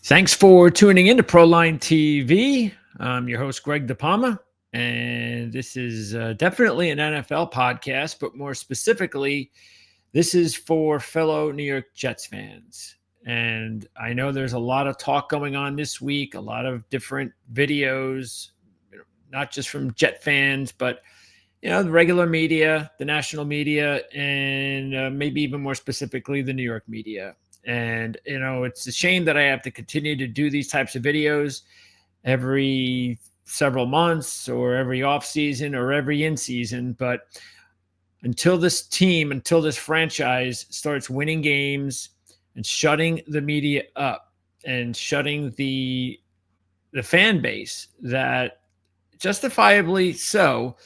Thanks for tuning in to Proline TV. I'm your host, Greg DePalma, and this is definitely an NFL podcast, but more specifically, this is for fellow New York Jets fans. And I know there's a lot of talk going on this week, a lot of different videos, not just from Jet fans, but the regular media, the national media, and maybe even more specifically, the New York media. And, it's a shame that I have to continue to do these types of videos every several months or every off season or every in season. But until this franchise starts winning games and shutting the media up and shutting the fan base that justifiably so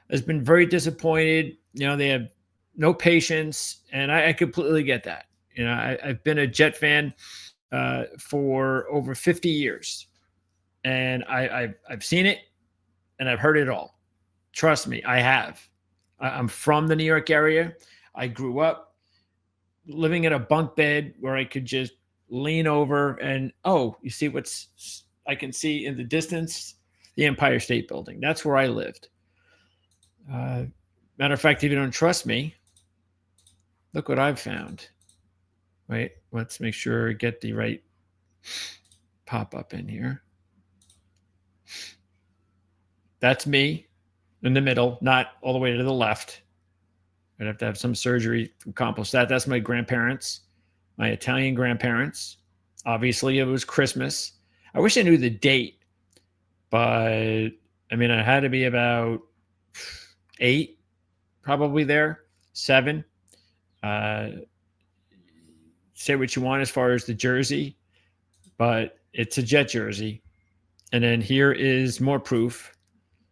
has been very disappointed. They have no patience, and I completely get that. I've been a Jet fan for over 50 years, and I've seen it, and I've heard it all. Trust me, I have. I'm from the New York area. I grew up living in a bunk bed where I could just lean over and, you see I can see in the distance, the Empire State Building. That's where I lived. Matter of fact, if you don't trust me, look what I've found. Wait, let's make sure I get the right pop-up in here. That's me in the middle, not all the way to the left. I'd have to have some surgery to accomplish that. That's my grandparents, my Italian grandparents. Obviously, it was Christmas. I wish I knew the date, but I had to be about 8, probably there, 7. Say what you want as far as the jersey, but it's a Jet jersey. And then here is more proof.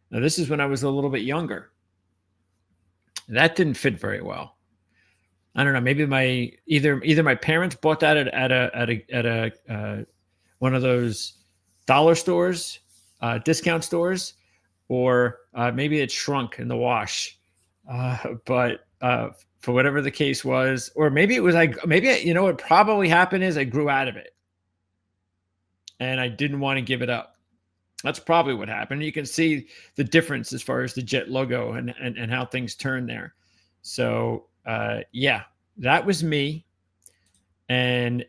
Now, this is when I was a little bit younger. That didn't fit very well. I don't know. Maybe either my parents bought that at a one of those dollar stores, discount stores, or maybe it shrunk in the wash. But for whatever the case was, or maybe it was what probably happened is I grew out of it and I didn't want to give it up. That's probably what happened. You can see the difference as far as the Jet logo and how things turn there. So that was me, and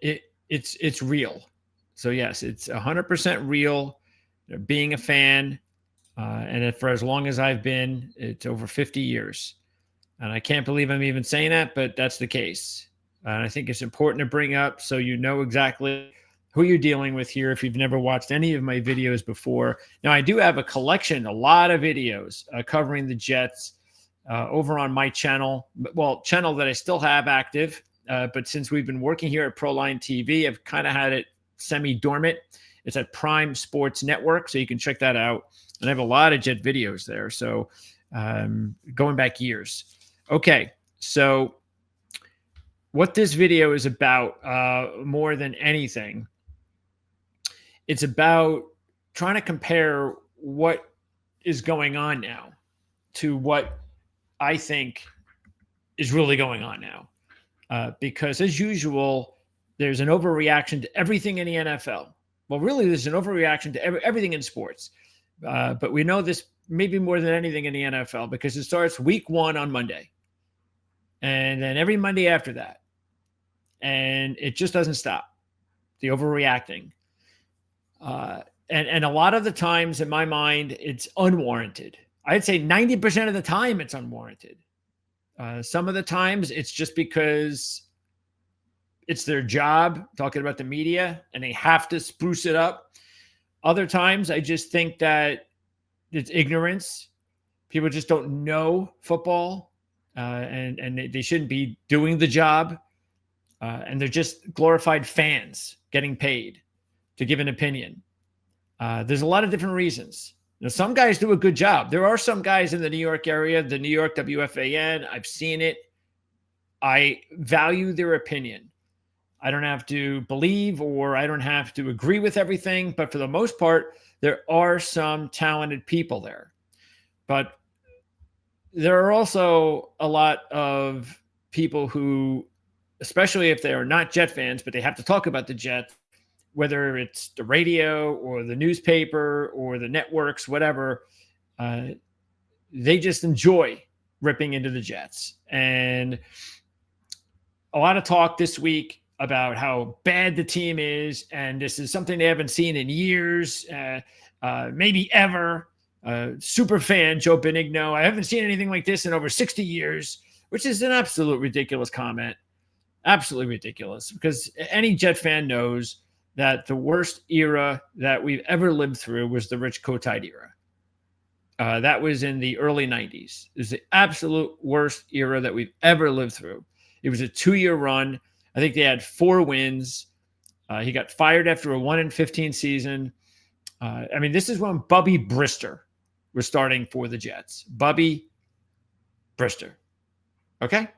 it's real. So yes, it's 100% real. Being a fan, and for as long as I've been, it's over 50 years. And I can't believe I'm even saying that, but that's the case. And I think it's important to bring up so you know exactly who you're dealing with here if you've never watched any of my videos before. Now, I do have a lot of videos covering the Jets over on my channel. Channel that I still have active. But since we've been working here at Proline TV, I've kind of had it semi-dormant. It's at Prime Sports Network, so you can check that out. And I have a lot of Jet videos there. So going back years. Okay, so what this video is about more than anything, it's about trying to compare what is going on now to what I think is really going on now. Because as usual, there's an overreaction to everything in the NFL. Well, really, there's an overreaction to everything in sports. But we know this maybe more than anything in the NFL because it starts week 1 on Monday. And then every Monday after that. And it just doesn't stop. The overreacting. And a lot of the times in my mind, it's unwarranted. I'd say 90% of the time it's unwarranted. Some of the times it's just because it's their job, talking about the media, and they have to spruce it up. Other times I just think that it's ignorance. People just don't know football. And they shouldn't be doing the job. And they're just glorified fans getting paid to give an opinion. There's a lot of different reasons. Now, some guys do a good job. There are some guys in the New York area, the New York WFAN. I've seen it. I value their opinion. I don't have to believe or I don't have to agree with everything. But for the most part, there are some talented people there. But there are also a lot of people who, especially if they are not Jet fans, but they have to talk about the Jets, whether it's the radio or the newspaper or the networks, whatever, they just enjoy ripping into the Jets. And a lot of talk this week about how bad the team is, and this is something they haven't seen in years, maybe ever. Super fan Joe Benigno, I haven't seen anything like this in over 60 years, which is an absolute ridiculous comment. Absolutely ridiculous, because any Jet fan knows that the worst era that we've ever lived through was the Rich Kotite era. That was in the early 90s. It was the absolute worst era that we've ever lived through. It was a 2-year run. I think they had 4 wins. He got fired after a 1-15 season. I mean, this is when Bubby Brister was starting for the Jets. Bubby Brister. Okay?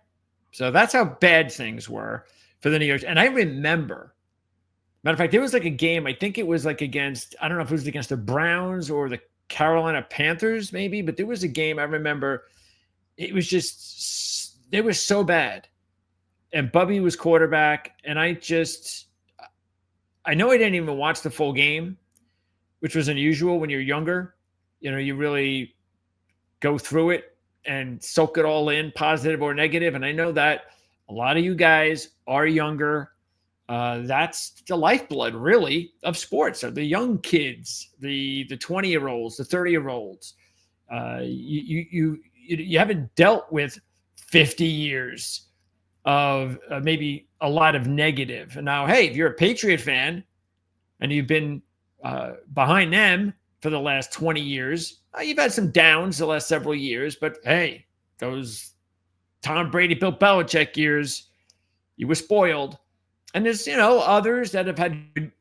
So that's how bad things were for the New York. And I remember, matter of fact, there was like a game, I think it was like against, I don't know if it was against the Browns or the Carolina Panthers maybe, but there was a game I remember, it was just, they were so bad. And Bubby was quarterback, and I know I didn't even watch the full game, which was unusual when you're younger. You know, you really go through it and soak it all in, positive or negative. And I know that a lot of you guys are younger. That's the lifeblood, really, of sports. So the young kids, the 20-year-olds, the 30-year-olds. You haven't dealt with 50 years of maybe a lot of negative. And now, hey, if you're a Patriot fan and you've been behind them for the last 20 years, you've had some downs the last several years, but hey, those Tom Brady, Bill Belichick years, you were spoiled. And there's, others that have had good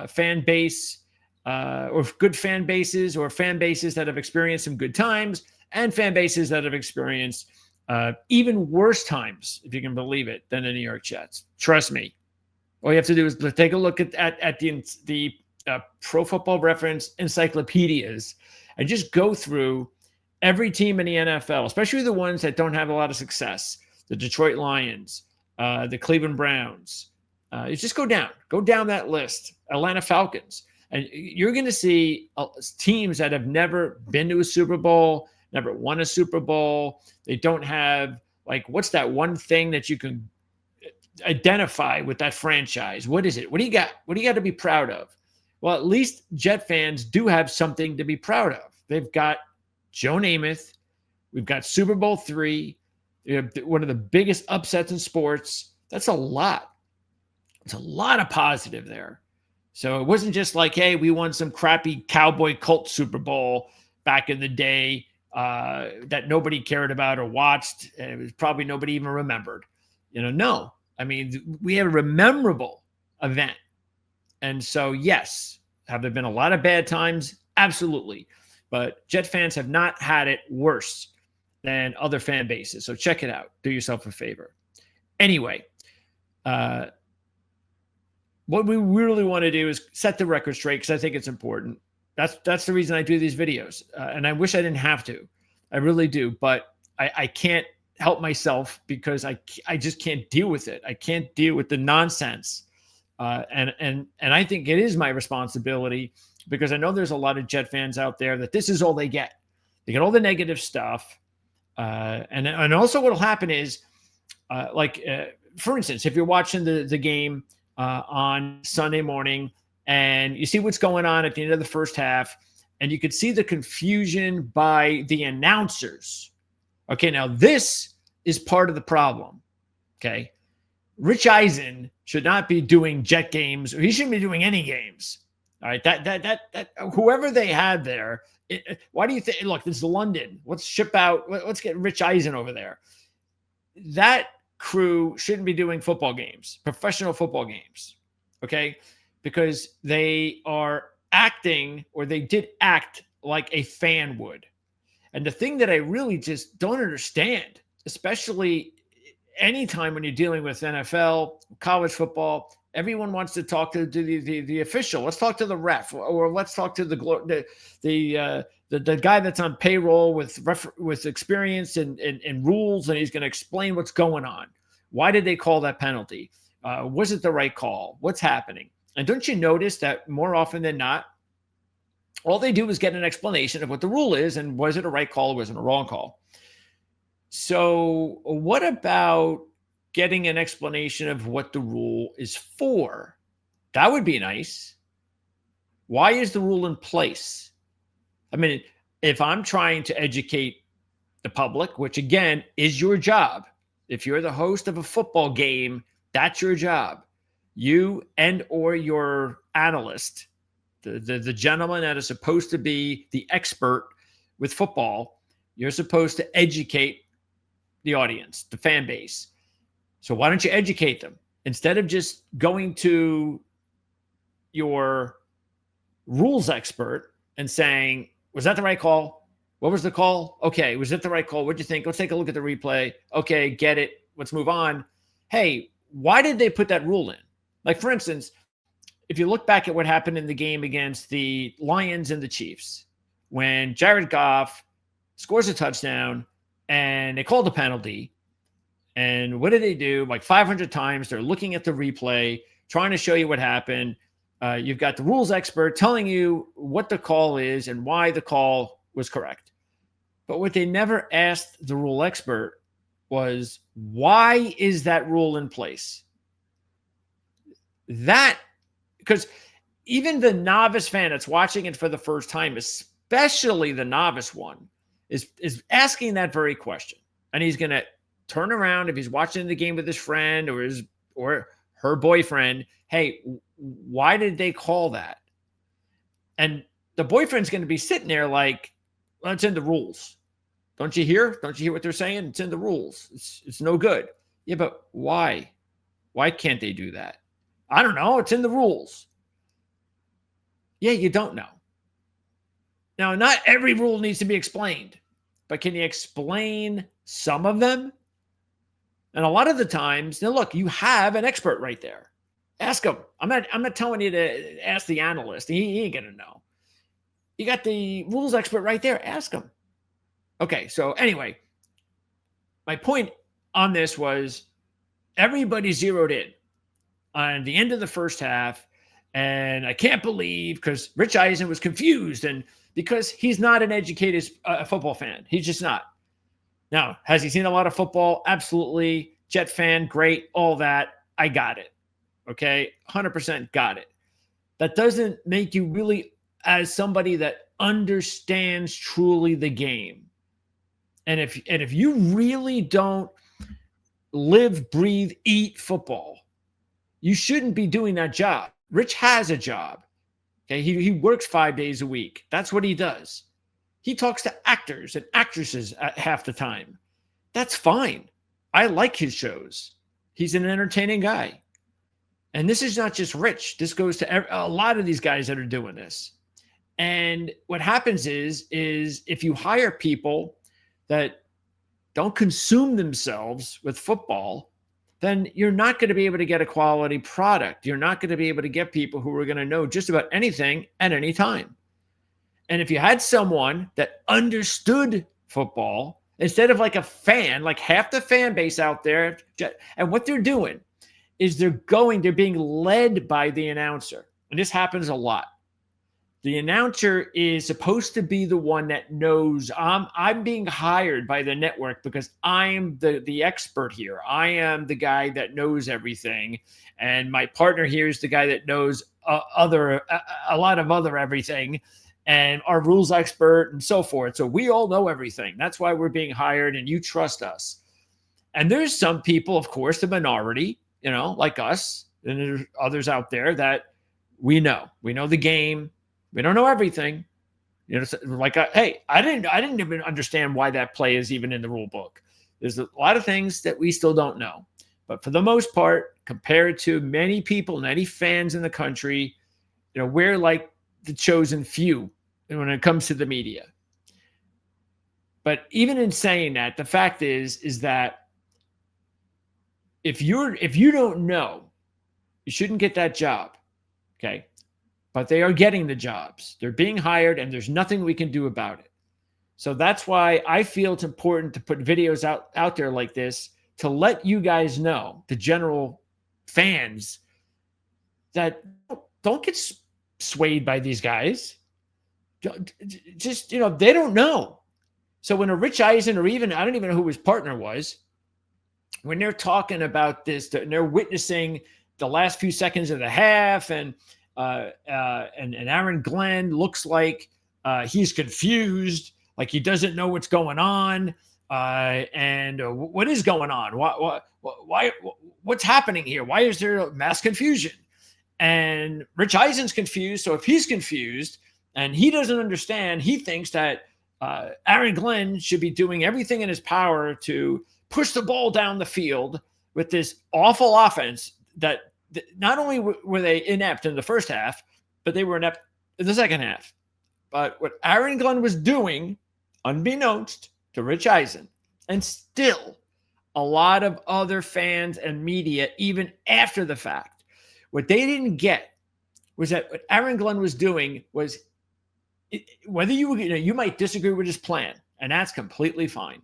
fan base or good fan bases, or fan bases that have experienced some good times, and fan bases that have experienced even worse times, if you can believe it, than the New York Jets. Trust me. All you have to do is take a look at the Pro Football Reference encyclopedias and just go through every team in the NFL, especially the ones that don't have a lot of success. The Detroit Lions, the Cleveland Browns. You just go down that list. Atlanta Falcons. And you're going to see teams that have never been to a Super Bowl, never won a Super Bowl. They don't have, like, what's that one thing that you can identify with that franchise? What is it? What do you got? What do you got to be proud of? Well, at least Jet fans do have something to be proud of. They've got Joe Namath. We've got Super Bowl III. One of the biggest upsets in sports. That's a lot. It's a lot of positive there. So it wasn't just like, hey, we won some crappy Cowboy Colt Super Bowl back in the day that nobody cared about or watched. And it was probably nobody even remembered. No. I mean, we had a memorable event. And so, yes, have there been a lot of bad times? Absolutely. But Jet fans have not had it worse than other fan bases. So check it out. Do yourself a favor. Anyway, what we really want to do is set the record straight, because I think it's important. That's the reason I do these videos. And I wish I didn't have to. I really do. But I can't help myself, because I just can't deal with it. I can't deal with the nonsense. And I think it is my responsibility, because I know there's a lot of Jet fans out there that this is all they get. They get all the negative stuff. And also what will happen is, for instance, if you're watching the game on Sunday morning and you see what's going on at the end of the first half, and you could see the confusion by the announcers. Okay, now this is part of the problem. Okay. Rich Eisen should not be doing Jet games, or he shouldn't be doing any games. All right. That whoever they had there, why do you think, look, this is London. Let's ship out, let's get Rich Eisen over there. That crew shouldn't be doing football games, professional football games. Okay. Because they are acting, or they did act like a fan would. And the thing that I really just don't understand, especially anytime when you're dealing with NFL, college football, everyone wants to talk to the official. Let's talk to the ref, or let's talk to the guy that's on payroll with experience and rules, and he's going to explain what's going on. Why did they call that penalty? Was it the right call? What's happening? And don't you notice that more often than not, all they do is get an explanation of what the rule is and was it a right call or was it a wrong call? So, what about getting an explanation of what the rule is for? That would be nice. Why is the rule in place? I mean, if I'm trying to educate the public, which again is your job, if you're the host of a football game, that's your job. You and or your analyst, the gentleman that is supposed to be the expert with football, you're supposed to educate the audience, the fan base. So why don't you educate them instead of just going to your rules expert and saying, was that the right call? What was the call? Okay, was it the right call? What'd you think? Let's take a look at the replay. Okay, get it. Let's move on. Hey, why did they put that rule in? Like, for instance, if you look back at what happened in the game against the Lions and the Chiefs, when Jared Goff scores a touchdown and they called a penalty, and what did they do? Like 500 times, they're looking at the replay, trying to show you what happened. You've got the rules expert telling you what the call is and why the call was correct. But what they never asked the rule expert was, why is that rule in place? That, because even the novice fan that's watching it for the first time, especially the novice one, is asking that very question. And he's going to turn around if he's watching the game with his friend or her boyfriend. Hey, why did they call that? And the boyfriend's going to be sitting there like, well, it's in the rules. Don't you hear? Don't you hear what they're saying? It's in the rules. It's no good. Yeah, but why? Why can't they do that? I don't know. It's in the rules. Yeah, you don't know. Now, not every rule needs to be explained, but can you explain some of them? And a lot of the times, now look, you have an expert right there. Ask him. I'm not telling you to ask the analyst. He ain't gonna know. You got the rules expert right there. Ask him. Okay, so anyway, my point on this was everybody zeroed in on the end of the first half, and I can't believe because Rich Eisen was confused, and because he's not an educated football fan. He's just not. Now, has he seen a lot of football? Absolutely. Jet fan, great, all that. I got it. Okay, 100% got it. That doesn't make you really as somebody that understands truly the game. And if you really don't live, breathe, eat football, you shouldn't be doing that job. Rich has a job. Okay, he works 5 days a week. That's what he does. He talks to actors and actresses at half the time. That's fine. I like his shows. He's an entertaining guy. And this is not just Rich. This goes to a lot of these guys that are doing this. And what happens is if you hire people that don't consume themselves with football, then you're not going to be able to get a quality product. You're not going to be able to get people who are going to know just about anything at any time. And if you had someone that understood football, instead of like a fan, like half the fan base out there, and what they're doing is they're being led by the announcer. And this happens a lot. The announcer is supposed to be the one that knows I'm being hired by the network because I'm the expert here. I am the guy that knows everything. And my partner here is the guy that knows a lot of other everything, and our rules expert and so forth. So we all know everything. That's why we're being hired and you trust us. And there's some people, of course, the minority, like us, and there's others out there that we know the game. We don't know everything. Hey, I didn't even understand why that play is even in the rule book. There's a lot of things that we still don't know. But for the most part, compared to many people, many fans in the country, we're like the chosen few when it comes to the media. But even in saying that, the fact is that if you don't know, you shouldn't get that job. Okay. But they are getting the jobs. They're being hired, and there's nothing we can do about it. So that's why I feel it's important to put videos out there like this to let you guys know, the general fans, that don't get swayed by these guys. Just, they don't know. So when a Rich Eisen, or even, I don't even know who his partner was, when they're talking about this, and they're witnessing the last few seconds of the half, and Aaron Glenn looks like he's confused, like he doesn't know what's going on, and what is going on? Why? What's happening here? Why is there mass confusion? And Rich Eisen's confused. So if he's confused and he doesn't understand, he thinks that Aaron Glenn should be doing everything in his power to push the ball down the field with this awful offense that not only were they inept in the first half, but they were inept in the second half. But what Aaron Glenn was doing, unbeknownst to Rich Eisen, and still a lot of other fans and media, even after the fact, what they didn't get was that what Aaron Glenn was doing was, whether you might disagree with his plan, and that's completely fine.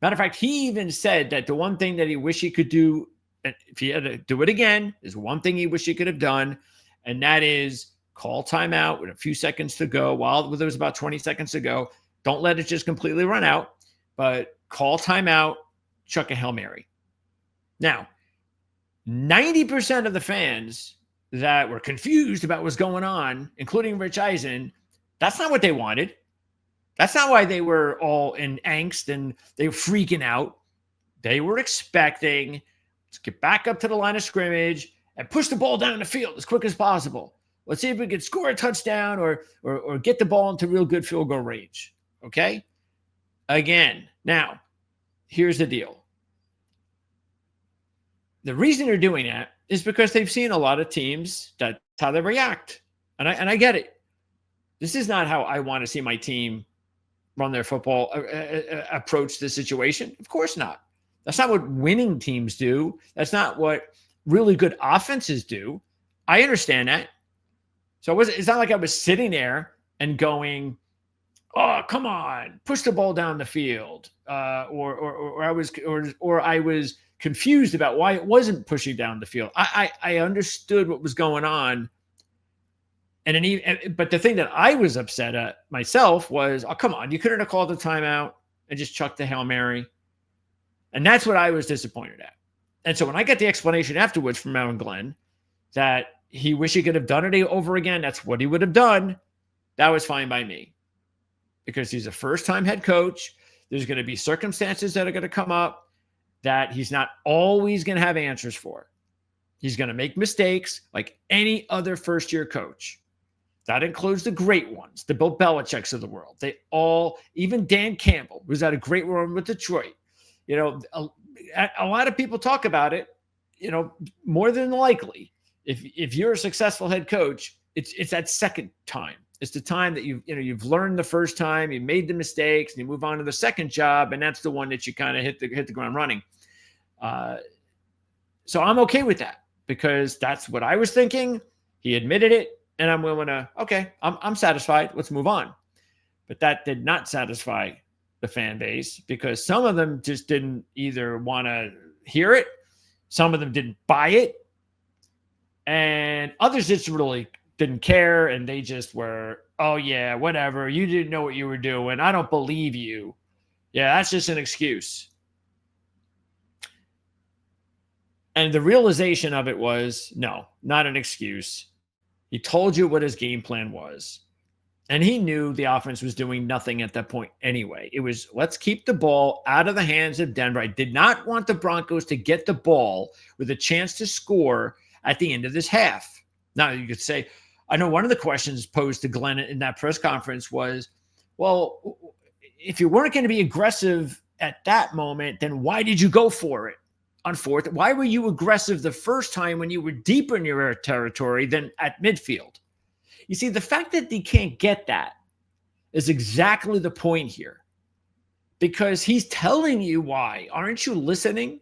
Matter of fact, he even said that the one thing that he wished he could do, if he had to do it again, is one thing he wished he could have done, and that is call timeout with a few seconds to go. While there was about 20 seconds to go, don't let it just completely run out, but call timeout, chuck a Hail Mary. Now, 90% of the fans that were confused about what's going on, including Rich Eisen, that's not what they wanted. That's not why they were all in angst and they were freaking out. They were expecting to get back up to the line of scrimmage and push the ball down the field as quick as possible. Let's see if we could score a touchdown or get the ball into real good field goal range. Okay? Again, now, here's the deal. The reason they're doing that is because they've seen a lot of teams, that's how they react. And I get it. This is not how I want to see my team run their football, approach the situation. Of course not. That's not what winning teams do. That's not what really good offenses do. I understand that. So it's not like I was sitting there and going, "Oh, come on, push the ball down the field," or I was confused about why it wasn't pushing down the field. I understood what was going on. But the thing that I was upset at myself was, oh, come on, you couldn't have called the timeout and just chucked the Hail Mary. And that's what I was disappointed at. And so when I got the explanation afterwards from Aaron Glenn that he wished he could have done it over again, that's what he would have done, that was fine by me. Because he's a first-time head coach. There's going to be circumstances that are going to come up that he's not always going to have answers for. He's going to make mistakes like any other first-year coach. That includes the great ones, the Bill Belichick's of the world. They all, even Dan Campbell, who's had a great run with Detroit. A lot of people talk about it. More than likely, if you're a successful head coach, it's that second time. It's the time that you've learned the first time, you made the mistakes, and you move on to the second job, and that's the one that you kind of hit the ground running. So I'm okay with that because that's what I was thinking. He admitted it. And I'm willing to, okay, I'm satisfied. Let's move on. But that did not satisfy the fan base because some of them just didn't either want to hear it. Some of them didn't buy it. And others just really didn't care. And they just were, oh, yeah, whatever. You didn't know what you were doing. I don't believe you. Yeah, that's just an excuse. And the realization of it was, no, not an excuse. He told you what his game plan was. And he knew the offense was doing nothing at that point anyway. It was, let's keep the ball out of the hands of Denver. I did not want the Broncos to get the ball with a chance to score at the end of this half. Now, you could say, I know one of the questions posed to Glenn in that press conference was, well, if you weren't going to be aggressive at that moment, then why did you go for it? On fourth, why were you aggressive the first time when you were deeper in your territory than at midfield? You see, the fact that he can't get that is exactly the point here. Because he's telling you why. Aren't you listening?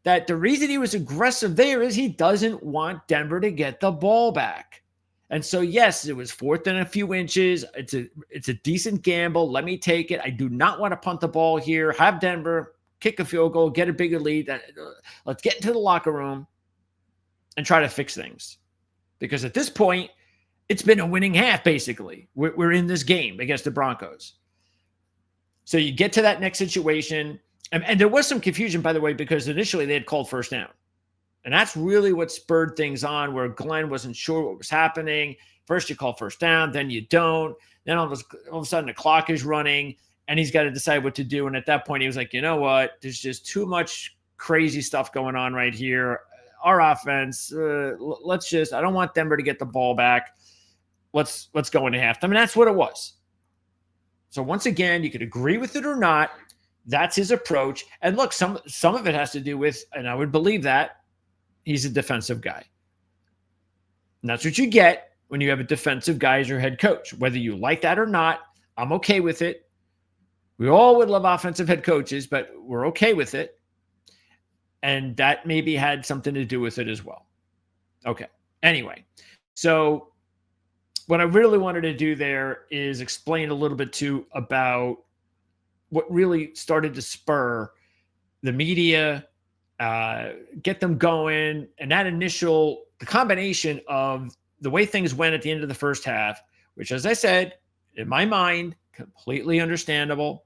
That the reason he was aggressive there is he doesn't want Denver to get the ball back. And so, yes, it was fourth and a few inches. It's a decent gamble. Let me take it. I do not want to punt the ball here. Have Denver kick a field goal, get a bigger lead. Let's get into the locker room and try to fix things. because at this point, it's been a winning half, basically. We're in this game against the Broncos. So you get to that next situation. And there was some confusion, by the way, because initially they had called first down. And that's really what spurred things on, where Glenn wasn't sure what was happening. First you call first down, then you don't. Then all of a sudden the clock is running and he's got to decide what to do. And at that point he was like, you know what? There's just too much crazy stuff going on right here. Our offense, I don't want Denver to get the ball back. Let's go into halftime. And that's what it was. So once again, you could agree with it or not. That's his approach. And look, some of it has to do with, and I would believe that, he's a defensive guy. And that's what you get when you have a defensive guy as your head coach. Whether you like that or not, I'm okay with it. We all would love offensive head coaches, but we're okay with it. And that maybe had something to do with it as well. Okay. Anyway, so what I really wanted to do there is explain a little bit too about what really started to spur the media, get them going, and that the combination of the way things went at the end of the first half, which, as I said, in my mind, completely understandable.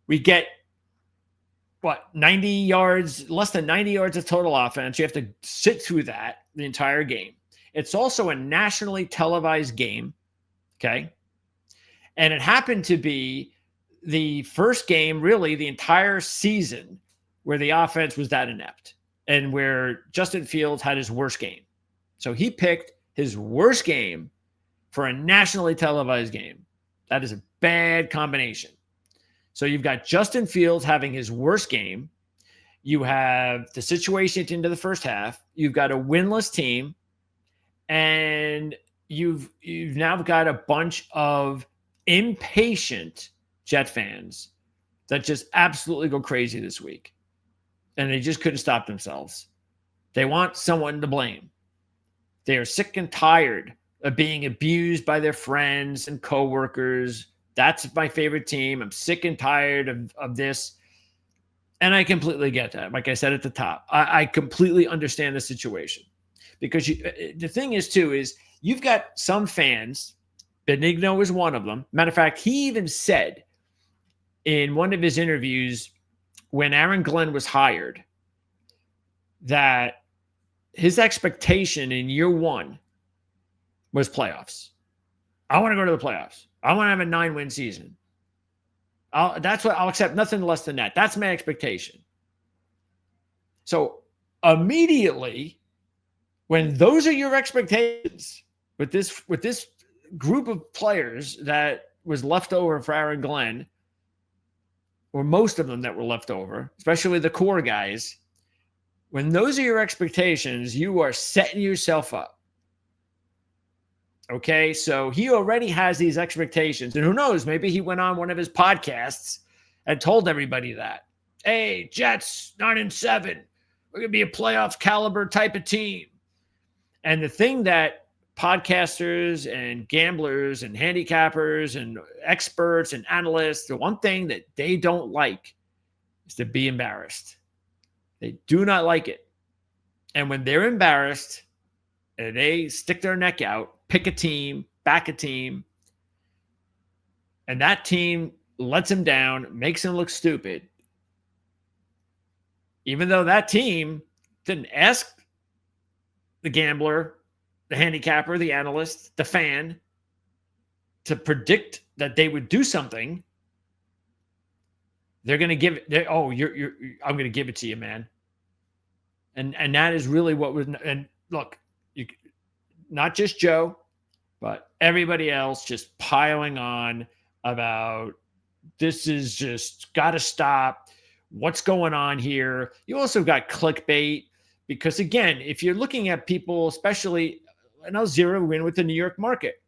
We get 90 yards, less than 90 yards of total offense. You have to sit through that the entire game. It's also a nationally televised game. Okay. And it happened to be the first game, really, the entire season, where the offense was that inept and where Justin Fields had his worst game. So he picked his worst game for a nationally televised game. That is a bad combination. So you've got Justin Fields having his worst game. You have the situation at the end of the first half. You've got a winless team. And you've now got a bunch of impatient Jet fans that just absolutely go crazy this week. And they just couldn't stop themselves. They want someone to blame. They are sick and tired of being abused by their friends and coworkers. That's my favorite team. I'm sick and tired of this. And I completely get that. Like I said at the top, I completely understand the situation. Because the thing is, too, is you've got some fans, Benigno is one of them. Matter of fact, he even said in one of his interviews when Aaron Glenn was hired that his expectation in year one was playoffs. I want to go to the playoffs. I want to have a 9-win season. I'll accept nothing less than that. That's my expectation. So immediately, when those are your expectations with this group of players that was left over for Aaron Glenn, or most of them that were left over, especially the core guys, when those are your expectations, you are setting yourself up. Okay, so he already has these expectations. And who knows, maybe he went on one of his podcasts and told everybody that. Hey, Jets, 9-7. We're going to be a playoff caliber type of team. And the thing that podcasters and gamblers and handicappers and experts and analysts, the one thing that they don't like is to be embarrassed. They do not like it. And when they're embarrassed and they stick their neck out, pick a team, back a team, and that team lets them down, makes them look stupid, even though that team didn't ask the gambler, the handicapper, the analyst, the fan to predict that they would do something, they're going to give it. I'm going to give it to you, man. And that is really what was. And look, not just Joe, but everybody else just piling on about this is just got to stop. What's going on here? You also got clickbait. Because again, if you're looking at people, especially, and I'll zero in with the New York market,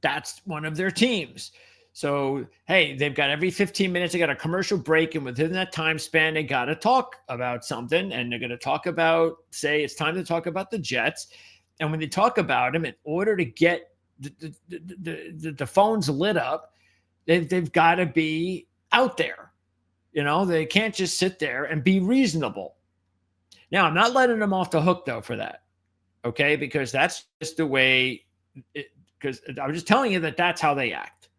that's one of their teams. So, hey, they've got every 15 minutes, they got a commercial break. And within that time span, they got to talk about something. And they're going to talk about, say, it's time to talk about the Jets. And when they talk about them, in order to get the phones lit up, they've got to be out there. You know, they can't just sit there and be reasonable. Now, I'm not letting them off the hook, though, for that. Okay, because that's just the way. Because I'm just telling you that that's how they act.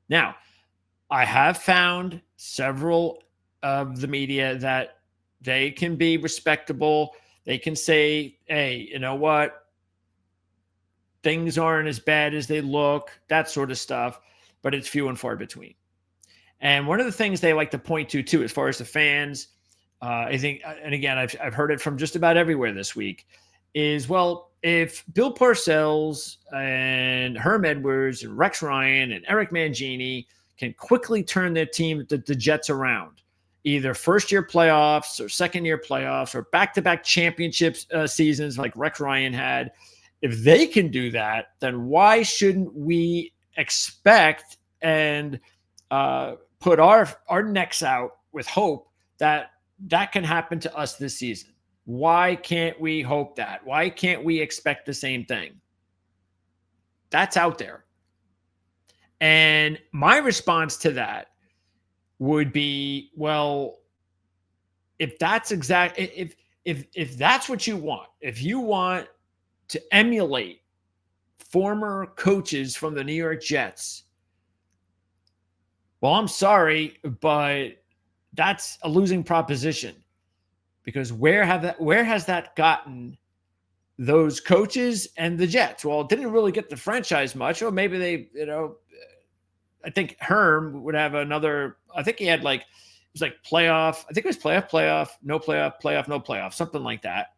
Now, I have found several of the media that they can be respectable. They can say, hey, you know what? Things aren't as bad as they look, that sort of stuff, but it's few and far between. And one of the things they like to point to, too, as far as the fans, I think, and again, I've heard it from just about everywhere this week, is, well, if Bill Parcells and Herm Edwards and Rex Ryan and Eric Mangini can quickly turn their team, the Jets, around, either first-year playoffs or second-year playoffs or back-to-back championships seasons like Rex Ryan had, if they can do that, then why shouldn't we expect and put our necks out with hope that that can happen to us this season? Why can't we hope that? Why can't we expect the same thing? That's out there. And my response to that would be, well, if that's if that's what you want, if you want to emulate former coaches from the New York Jets, well, I'm sorry, but that's a losing proposition, because where has that gotten those coaches and the Jets? Well, it didn't really get the franchise much. Or maybe they, I think Herm would have another. I think he had like, it was like playoff. I think it was playoff, no playoff, no playoff, something like that.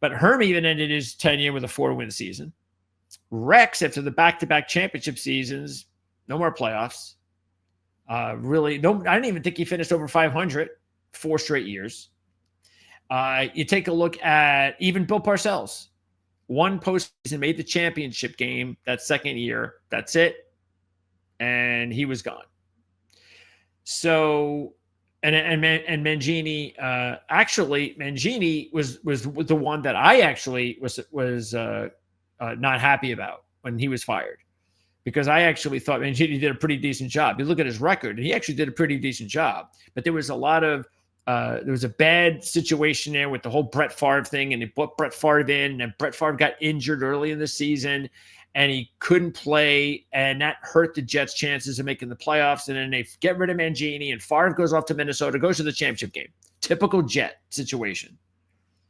But Herm even ended his tenure with a 4-win season. Rex, after the back-to-back championship seasons, no more playoffs. Really, no. I didn't even think he finished over 500 4 straight years. You take a look at even Bill Parcells. One postseason, made the championship game that second year. That's it. And he was gone. So, and Mangini, actually, Mangini was the one that I actually was not happy about when he was fired, because I actually thought Mangini did a pretty decent job. You look at his record, and he actually did a pretty decent job. But there was a lot of there was a bad situation there with the whole Brett Favre thing, and they put Brett Favre in, and Brett Favre got injured early in the season, and he couldn't play, and that hurt the Jets' chances of making the playoffs. And then they get rid of Mangini, and Favre goes off to Minnesota, goes to the championship game. Typical Jet situation.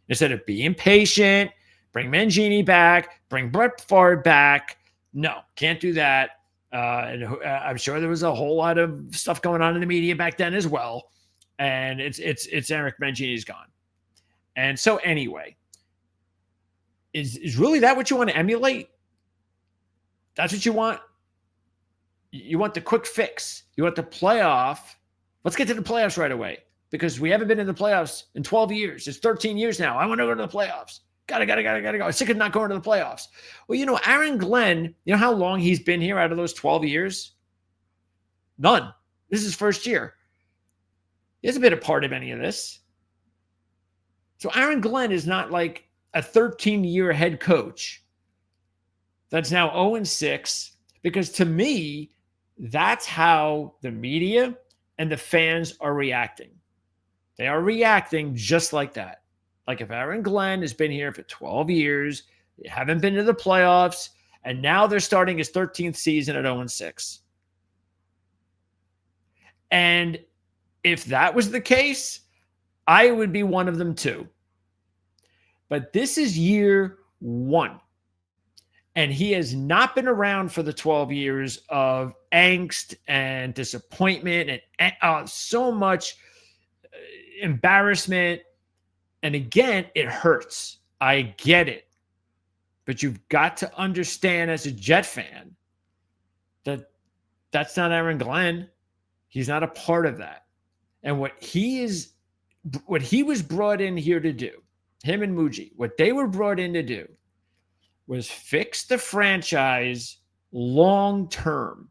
Instead of being patient, bring Mangini back, bring Brett Favre back. No, can't do that. And I'm sure there was a whole lot of stuff going on in the media back then as well. And it's Eric Mangini's gone. And so anyway, is really that what you want to emulate? That's what you want? You want the quick fix. You want the playoff. Let's get to the playoffs right away, because we haven't been in the playoffs in 12 years. It's 13 years now. I want to go to the playoffs. Gotta go. I'm sick of not going to the playoffs. Well, Aaron Glenn, you know how long he's been here out of those 12 years? None. This is his first year. He hasn't been a part of any of this. So Aaron Glenn is not like a 13-year head coach that's now 0-6, because to me, that's how the media and the fans are reacting. They are reacting just like that. Like if Aaron Glenn has been here for 12 years, they haven't been to the playoffs, and now they're starting his 13th season at 0-6. And if that was the case, I would be one of them too. But this is year 1. And he has not been around for the 12 years of angst and disappointment and so much embarrassment. And again, it hurts. I get it. But you've got to understand as a Jet fan that that's not Aaron Glenn. He's not a part of that. And what he was brought in here to do, him and Muji, what they were brought in to do was fix the franchise long term.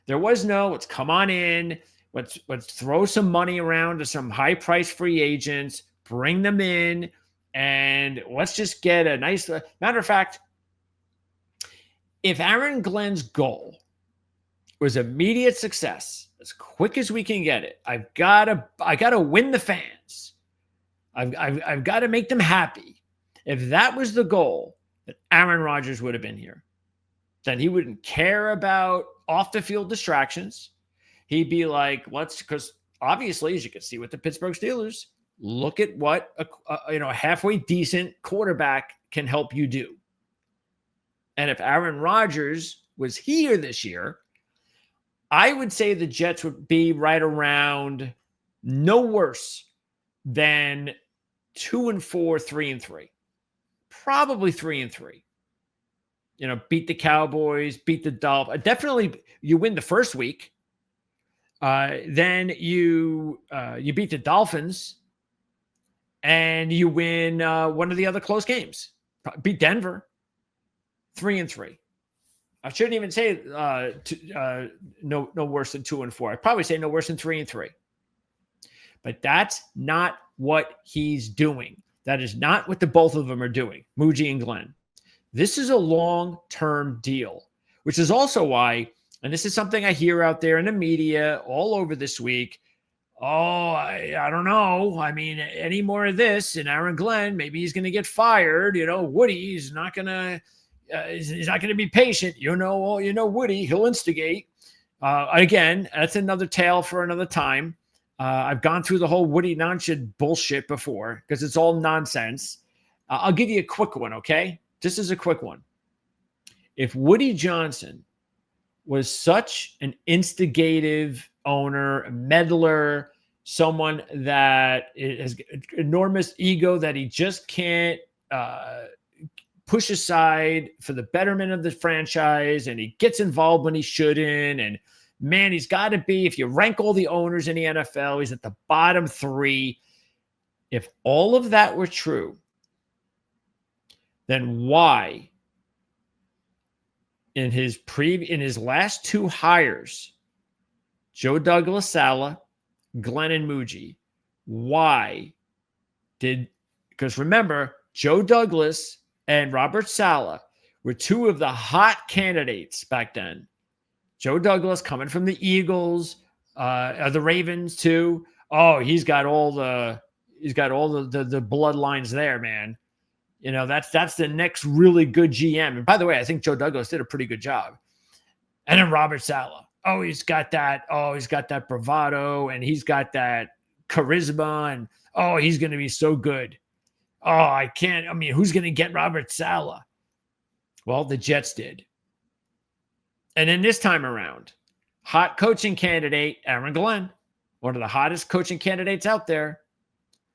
There was no, let's come on in, let's throw some money around to some high-priced free agents, bring them in, and let's just get a nice. Matter of fact, if Aaron Glenn's goal was immediate success, as quick as we can get it, I gotta win the fans. I've got to make them happy. If that was the goal, that Aaron Rodgers would have been here. Then he wouldn't care about off the field distractions. He'd be like, because obviously, as you can see with the Pittsburgh Steelers, look at what a halfway decent quarterback can help you do. And if Aaron Rodgers was here this year, I would say the Jets would be right around no worse than 2-4, 3-3, probably 3-3. Beat the Cowboys, beat the Dolphins. Definitely, you win the first week. Then you beat the Dolphins, and you win one of the other close games. Beat Denver, 3-3. I shouldn't even say no worse than 2-4. I'd probably say no worse than 3-3. But that's not what he's doing. That is not what the both of them are doing, Muji and Glenn. This is a long-term deal, which is also why, and this is something I hear out there in the media all over this week. Oh, I don't know. I mean, any more of this, and Aaron Glenn, maybe he's going to get fired. Woody's not going to. He's not going to be patient. Woody, he'll instigate. Again, that's another tale for another time. I've gone through the whole Woody Nonchid bullshit before because it's all nonsense. I'll give you a quick one, okay? This is a quick one. If Woody Johnson was such an instigative owner, a meddler, someone that has enormous ego that he just can't push aside for the betterment of the franchise, and he gets involved when he shouldn't, and man, he's got to be, if you rank all the owners in the NFL, he's at the bottom 3. If all of that were true, then why in his last 2 hires, Joe Douglas Saleh, Glenn and Muji, because remember, Joe Douglas and Robert Saleh were 2 of the hot candidates back then. Joe Douglas coming from the Eagles, the Ravens too. Oh, he's got all the bloodlines there, man. That's the next really good GM. And by the way, I think Joe Douglas did a pretty good job. And then Robert Saleh. Oh, he's got that bravado, and he's got that charisma, and oh, he's going to be so good. Oh, who's going to get Robert Saleh? Well, the Jets did. And then this time around, hot coaching candidate, Aaron Glenn, one of the hottest coaching candidates out there,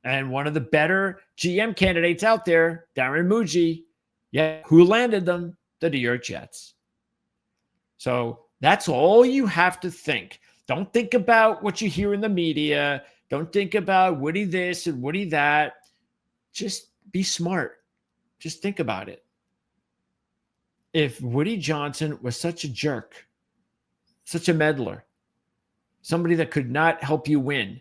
and one of the better GM candidates out there, Darren Muji. Yeah, who landed them? The New York Jets. So that's all you have to think. Don't think about what you hear in the media. Don't think about Woody this and Woody that. Just be smart. Just think about it. If Woody Johnson was such a jerk, such a meddler, somebody that could not help you win,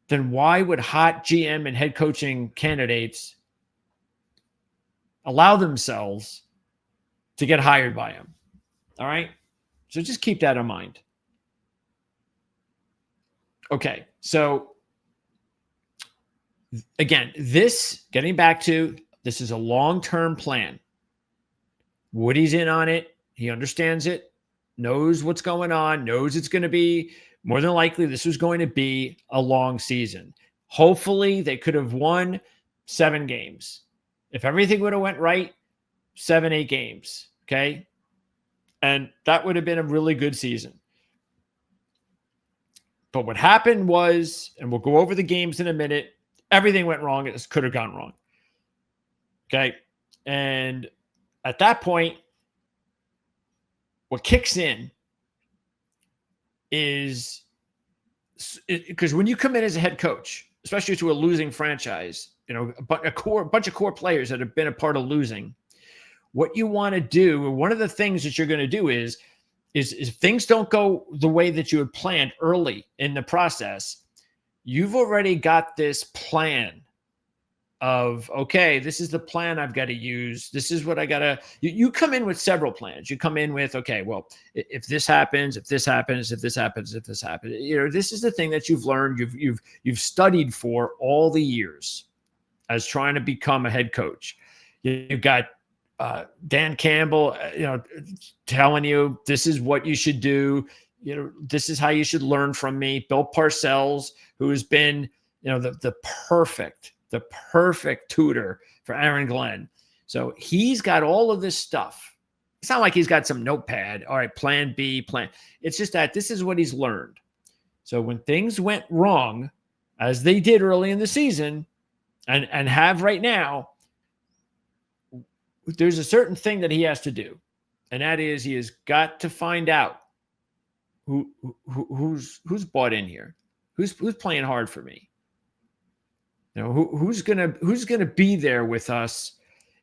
then why would hot GM and head coaching candidates allow themselves to get hired by him? All right? So just keep that in mind. Okay, so again, getting back to, this is a long-term plan. Woody's in on it. He understands it, knows what's going on, knows it's going to be, more than likely, this was going to be a long season. Hopefully, they could have won 7 games. If everything would have went right, 7, 8 games, okay? And that would have been a really good season. But what happened was, and we'll go over the games in a minute, everything went wrong. It could have gone wrong. Okay? And at that point, what kicks in is, because when you come in as a head coach, especially to a losing franchise, a bunch of core players that have been a part of losing, what you want to do, one of the things that you're going to do is if things don't go the way that you had planned early in the process, you've already got this plan of, okay, this is the plan I've got to use. This is what I got to, you come in with several plans. You come in with, okay, well, if this happens, if this happens, if this happens, if this happens, this is the thing that you've learned, you've studied for all the years. as trying to become a head coach. You've got Dan Campbell, telling you this is what you should do. This is how you should learn from me. Bill Parcells, who has been, the perfect tutor for Aaron Glenn. So he's got all of this stuff. It's not like he's got some notepad. All right, plan B, plan. It's just that this is what he's learned. So when things went wrong, as they did early in the season and have right now, there's a certain thing that he has to do. And that is he has got to find out who's bought in here, who's playing hard for me. Who's gonna be there with us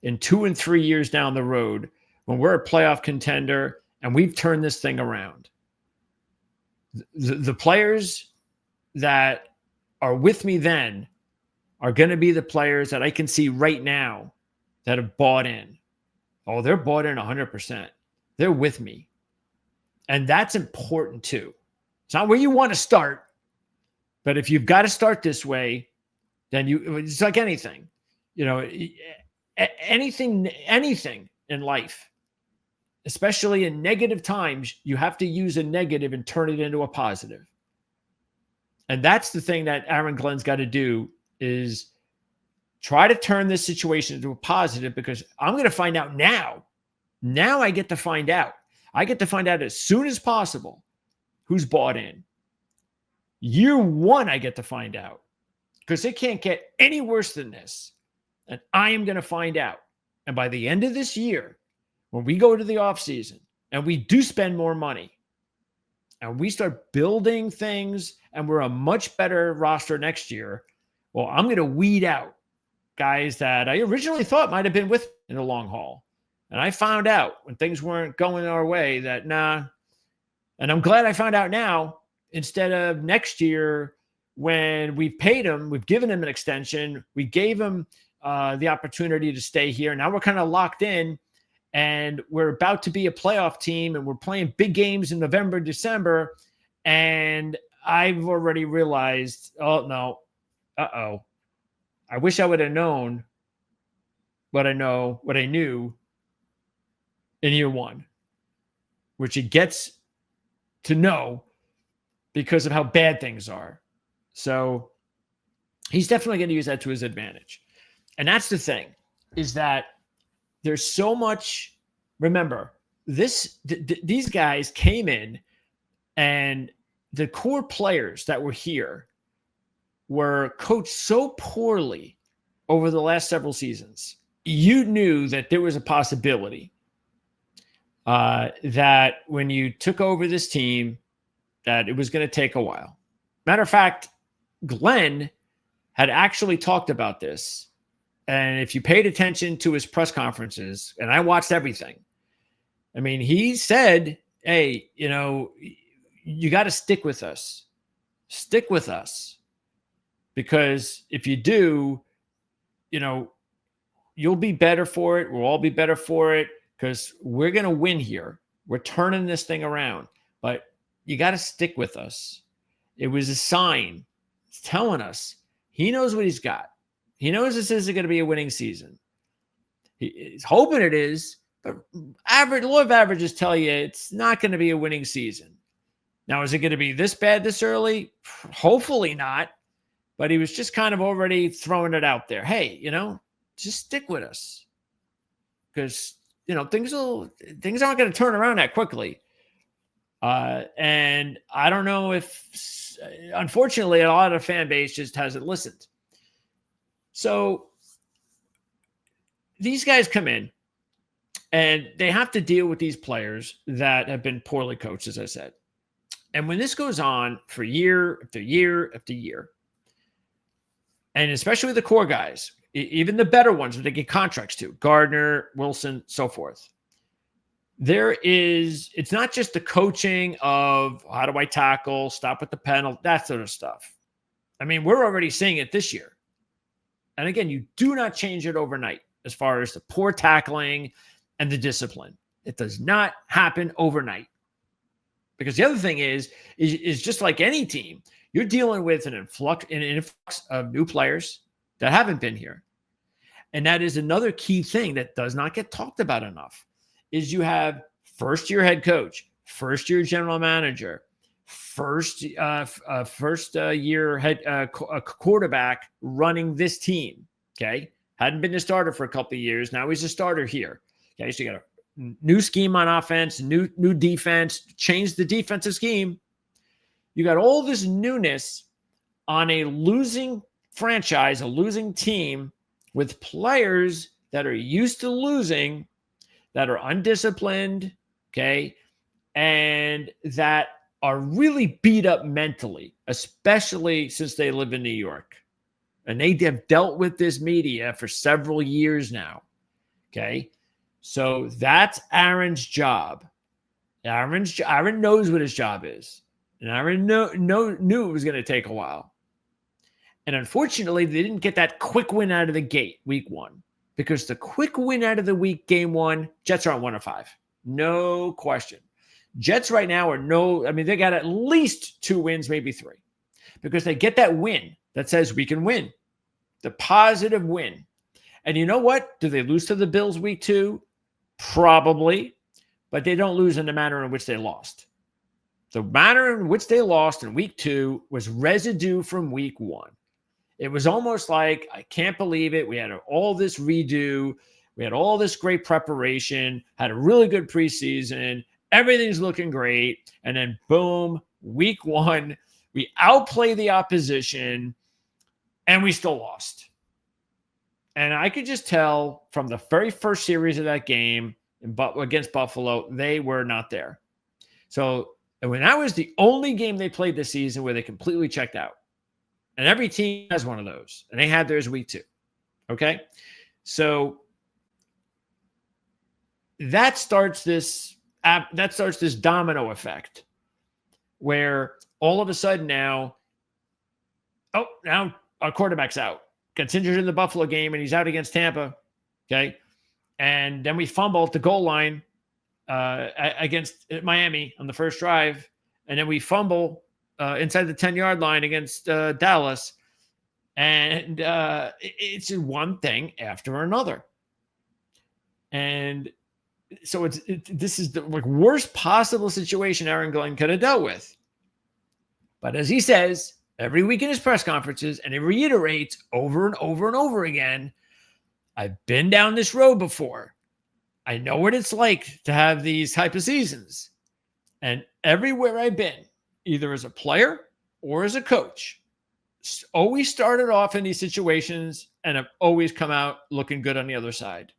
in 2 and 3 years down the road when we're a playoff contender and we've turned this thing around. The players that are with me then are going to be the players that I can see right now that have bought in. Oh, they're bought in 100%. They're with me. And that's important too. It's not where you want to start, but if you've got to start this way, then it's like anything, anything in life, especially in negative times, you have to use a negative and turn it into a positive. And that's the thing that Aaron Glenn's got to do, is try to turn this situation into a positive, because I'm going to find out now. Now I get to find out. I get to find out as soon as possible who's bought in. Year one, I get to find out, because it can't get any worse than this. And I am going to find out. And by the end of this year, when we go to the offseason and we do spend more money and we start building things and we're a much better roster next year, well, I'm going to weed out guys that I originally thought might have been with in the long haul. And I found out when things weren't going our way that nah. And I'm glad I found out now, instead of next year when we've paid him, we've given him an extension, we gave him the opportunity to stay here. Now we're kind of locked in. And we're about to be a playoff team, and we're playing big games in November, December. And I've already realized, oh, no, I wish I would have known what I knew in year one, which it gets to know because of how bad things are. So he's definitely going to use that to his advantage. And that's the thing, is that there's so much. Remember, these guys came in, and the core players that were here were coached so poorly over the last several seasons. You knew that there was a possibility that when you took over this team, that it was going to take a while. Matter of fact, Glenn had actually talked about this. And if you paid attention to his press conferences, and I watched everything, I mean, he said, hey, you got to stick with us. Stick with us. Because if you do, you'll be better for it. We'll all be better for it, because we're going to win here. We're turning this thing around. But you got to stick with us. It was a sign. It's telling us he knows what he's got. He knows this isn't going to be a winning season. He's hoping it is, but law of averages tell you it's not going to be a winning season. Now, is it going to be this bad this early? Hopefully not. But he was just kind of already throwing it out there. Hey, just stick with us, because things aren't going to turn around that quickly. And I don't know if, unfortunately, a lot of the fan base just hasn't listened. So these guys come in and they have to deal with these players that have been poorly coached, as I said. And when this goes on for year after year after year, and especially the core guys, even the better ones that they get contracts to, Gardner, Wilson, so forth, it's not just the coaching of how do I tackle, stop with the penalty, that sort of stuff. I mean, we're already seeing it this year. And again, you do not change it overnight as far as the poor tackling and the discipline. It does not happen overnight. Because the other thing is just like any team, you're dealing with an influx of new players that haven't been here. And that is another key thing that does not get talked about enough, is you have first-year head coach, first-year general manager, first-year head quarterback running this team, okay? Hadn't been a starter for a couple of years. Now he's a starter here. Okay, so you got a new scheme on offense, new defense, change the defensive scheme. You got all this newness on a losing franchise, a losing team with players that are used to losing, that are undisciplined, okay, and that are really beat up mentally, especially since they live in New York. And they have dealt with this media for several years now, okay? So that's Aaron's job. Aaron knows what his job is. And Aaron knew it was going to take a while. And unfortunately, they didn't get that quick win out of the gate week 1. Because the quick win out of the game 1, Jets are on 1-5. No question. Jets right now they got at least 2 wins, maybe 3. Because they get that win that says we can win. The positive win. And you know what? Do they lose to the Bills week 2? Probably. But they don't lose in the manner in which they lost. The manner in which they lost in week 2 was residue from week 1. It was almost like, I can't believe it. We had all this redo. We had all this great preparation, had a really good preseason. Everything's looking great. And then boom, week 1, we outplay the opposition and we still lost. And I could just tell from the very first series of that game against Buffalo, they were not there. So when that was the only game they played this season where they completely checked out. And every team has one of those. And they had theirs week 2. Okay? So that starts this domino effect where all of a sudden now our quarterback's out. Gets injured in the Buffalo game and he's out against Tampa. Okay? And then we fumble at the goal line against Miami on the first drive. And then we fumble inside the 10-yard line against Dallas. And it's one thing after another. And so this is the worst possible situation Aaron Glenn could have dealt with. But as he says every week in his press conferences, and he reiterates over and over and over again, I've been down this road before. I know what it's like to have these type of seasons. And everywhere I've been, either as a player or as a coach, always started off in these situations and have always come out looking good on the other side.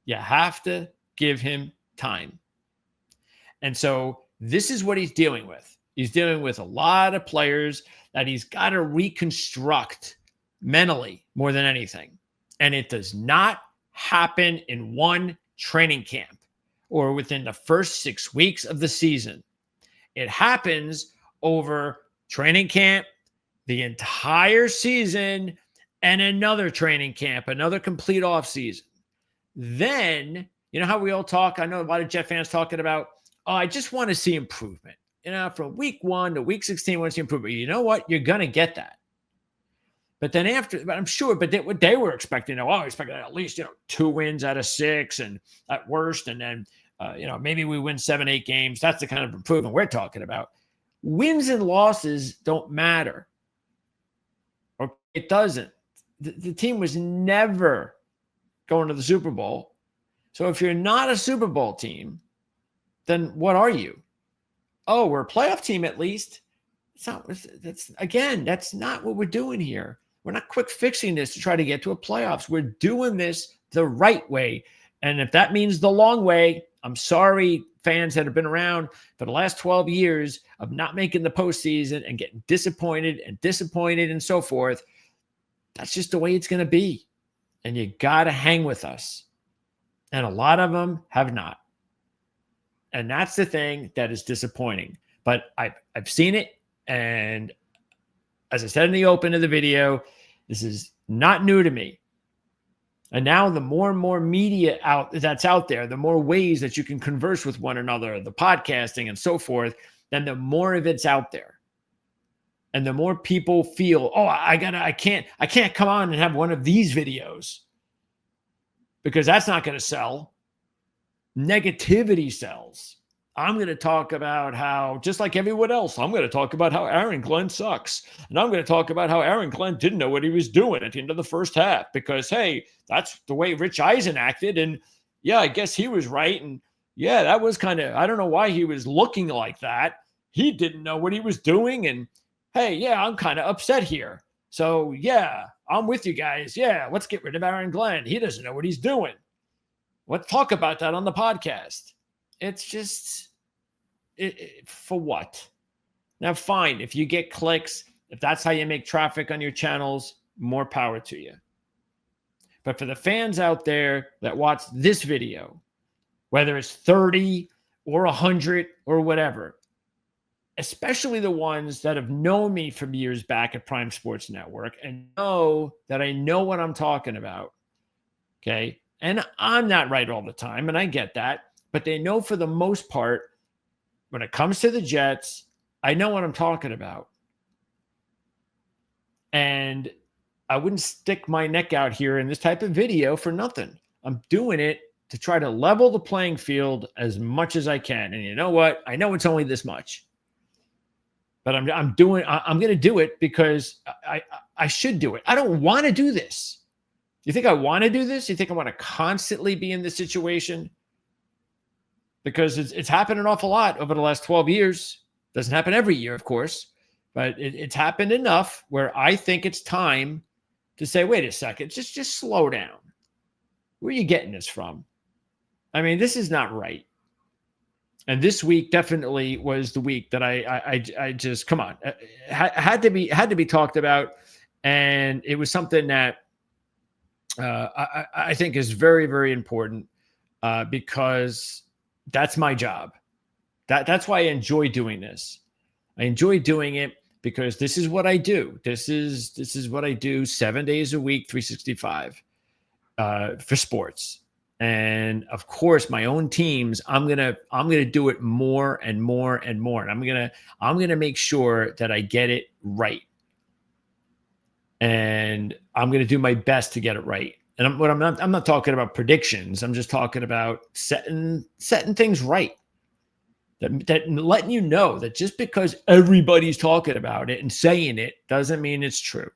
You have to give him time. And so this is what he's dealing with. He's dealing with a lot of players that he's got to reconstruct mentally more than anything. And it does not happen in one training camp or within the first 6 weeks of the season. It happens over training camp, the entire season, and another training camp, another complete off season. Then, you know how we all talk? I know a lot of Jet fans talking about, I just want to see improvement. From week 1 to week 16, I want to see improvement. You know what? You're going to get that. But then I'm sure, what they were expecting, expecting at least, 2 wins out of 6 and at worst. And then, maybe we win 7, 8 games. That's the kind of improvement we're talking about. Wins and losses don't matter. Okay? It doesn't. The team was never going to the Super Bowl. So if you're not a Super Bowl team, then what are you? Oh, we're a playoff team at least. That's not what we're doing here. We're not quick fixing this to try to get to a playoffs. We're doing this the right way. And if that means the long way, I'm sorry, fans that have been around for the last 12 years of not making the postseason and getting disappointed and so forth. That's just the way it's going to be. And you got to hang with us. And a lot of them have not. And that's the thing that is disappointing. But I've seen it. And as I said in the open of the video, this is not new to me. And now the more and more media that's out there, the more ways that you can converse with one another, the podcasting and so forth, then the more of it's out there. And the more people feel, I can't come on and have one of these videos. because that's not going to sell. Negativity sells. I'm going to talk about how, just like everyone else, I'm going to talk about how Aaron Glenn sucks. And I'm going to talk about how Aaron Glenn didn't know what he was doing at the end of the first half because, hey, that's the way Rich Eisen acted. And yeah, I guess he was right. And yeah, that was kind of, I don't know why he was looking like that. He didn't know what he was doing. And hey, yeah, I'm kind of upset here. So yeah, I'm with you guys. Yeah, let's get rid of Aaron Glenn. He doesn't know what he's doing. Let's talk about that on the podcast. It's just, for what? Now, fine. If you get clicks, if that's how you make traffic on your channels, more power to you. But for the fans out there that watch this video, whether it's 30 or 100 or whatever, especially the ones that have known me from years back at Prime Sports Network and know that I know what I'm talking about, okay? And I'm not right all the time, and I get that. But they know for the most part, when it comes to the Jets, I know what I'm talking about. And I wouldn't stick my neck out here in this type of video for nothing. I'm doing it to try to level the playing field as much as I can. And you know what? I know it's only this much. But I'm going to do it because I should do it. I don't want to do this. You think I want to do this? You think I want to constantly be in this situation? Because it's happened an awful lot over the last 12 years. Doesn't happen every year, of course, but it's happened enough where I think it's time to say, wait a second, just slow down. Where are you getting this from? I mean, this is not right. And this week definitely was the week that I just, come on, had to be talked about. And it was something that I think is very, very important because that's my job. That's why I enjoy doing this. I enjoy doing it because this is what I do. This is what I do 7 days a week, 365 for sports. And of course, my own teams, I'm gonna do it more and more and more. And I'm gonna make sure that I get it right. And I'm gonna do my best to get it right. And I'm not talking about predictions. I'm just talking about setting things right. That letting you know that just because everybody's talking about it and saying it doesn't mean it's true.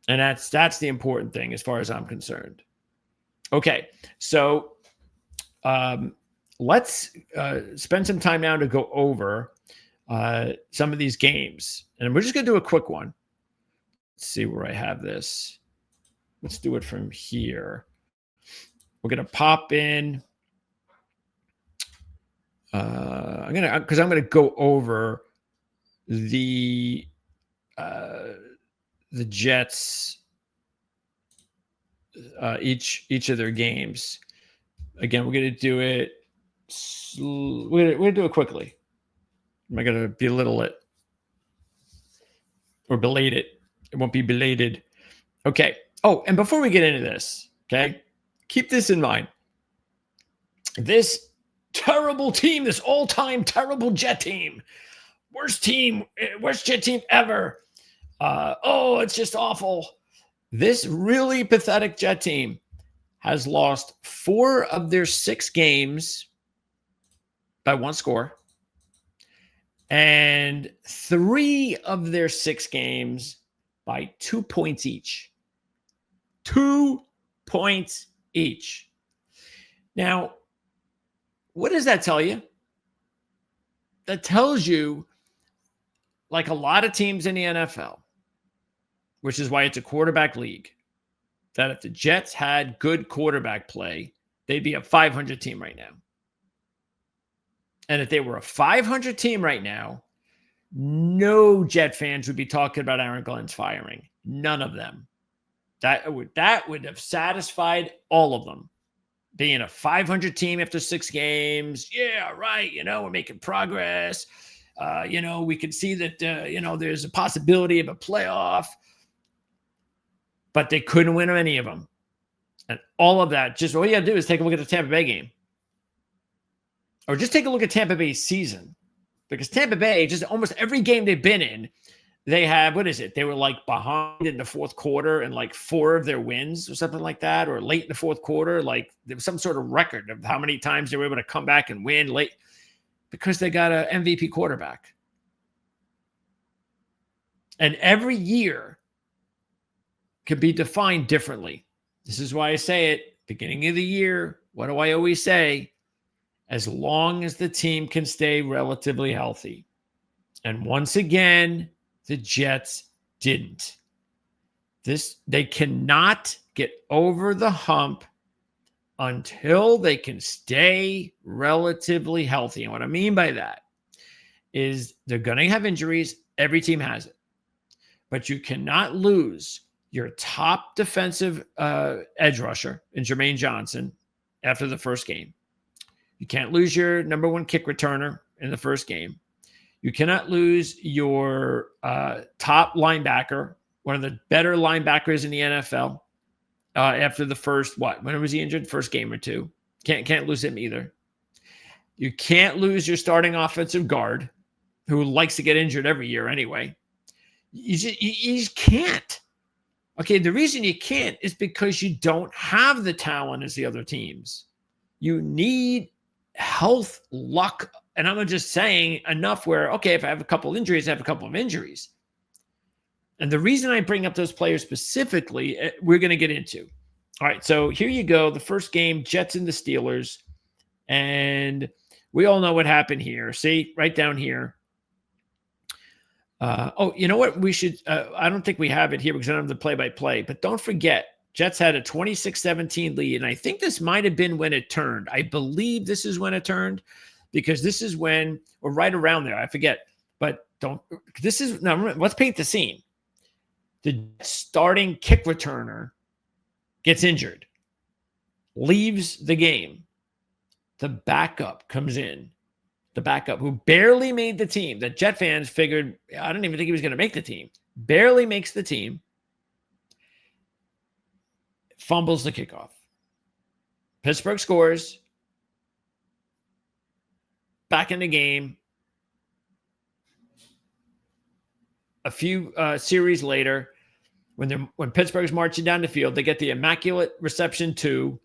And that's the important thing as far as I'm concerned. Okay, so let's spend some time now to go over some of these games. And we're just going to do a quick one. Let's see where I have this. Let's do it from here. We're going to pop in. I'm gonna go over the Jets each of their games. Again, we're gonna do it. We're gonna do it quickly. Am I gonna belittle it or belate it? It won't be belated. Okay. Oh, and before we get into this, okay, keep this in mind. This terrible team, this all-time terrible Jet team, worst Jet team ever. It's just awful. This really pathetic Jet team has lost 4 of their 6 games by 1 score, and 3 of their 6 games by 2 points each. 2 points each. Now, what does that tell you? That tells you, like a lot of teams in the NFL, which is why it's a quarterback league, that if the Jets had good quarterback play, they'd be a 500 team right now. And if they were a 500 team right now, no Jet fans would be talking about Aaron Glenn's firing. None of them. That would have satisfied all of them. Being a 500 team after 6 games. Yeah, right. We're making progress. We can see that, there's a possibility of a playoff. But they couldn't win any of them. And all of that, just all you got to do is take a look at the Tampa Bay game. Or just take a look at Tampa Bay's season. Because Tampa Bay, just almost every game they've been in, they had, what is it? They were like behind in the fourth quarter and like 4 of their wins or something like that, or late in the fourth quarter. Like there was some sort of record of how many times they were able to come back and win late because they got an MVP quarterback. And every year could be defined differently. This is why I say it, beginning of the year, what do I always say? As long as the team can stay relatively healthy. And once again, the Jets didn't. They cannot get over the hump until they can stay relatively healthy. And what I mean by that is they're going to have injuries. Every team has it. But you cannot lose your top defensive edge rusher in Jermaine Johnson after the first game. You can't lose your number 1 kick returner in the first game. You cannot lose your top linebacker, one of the better linebackers in the NFL, after the first, when was he injured? First game or two. Can't lose him either. You can't lose your starting offensive guard, who likes to get injured every year anyway. You just can't. Okay, the reason you can't is because you don't have the talent as the other teams. You need health, luck, and I'm just saying enough where, okay, if I have a couple injuries, I have a couple of injuries. And the reason I bring up those players specifically, we're going to get into. All right, so here you go. The first game, Jets and the Steelers. And we all know what happened here. See, right down here. You know what? We should, I don't think we have it here because I don't have the play-by-play, but don't forget, Jets had a 26-17 lead, and I think this might have been when it turned. I believe this is when it turned because this is when, or right around there, I forget, but now let's paint the scene. The starting kick returner gets injured, leaves the game. The backup comes in. The backup who barely made the team. The Jet fans figured, I don't even think he was going to make the team. Barely makes the team. Fumbles the kickoff. Pittsburgh scores. Back in the game. A few series later, when Pittsburgh's marching down the field, they get the immaculate reception 2.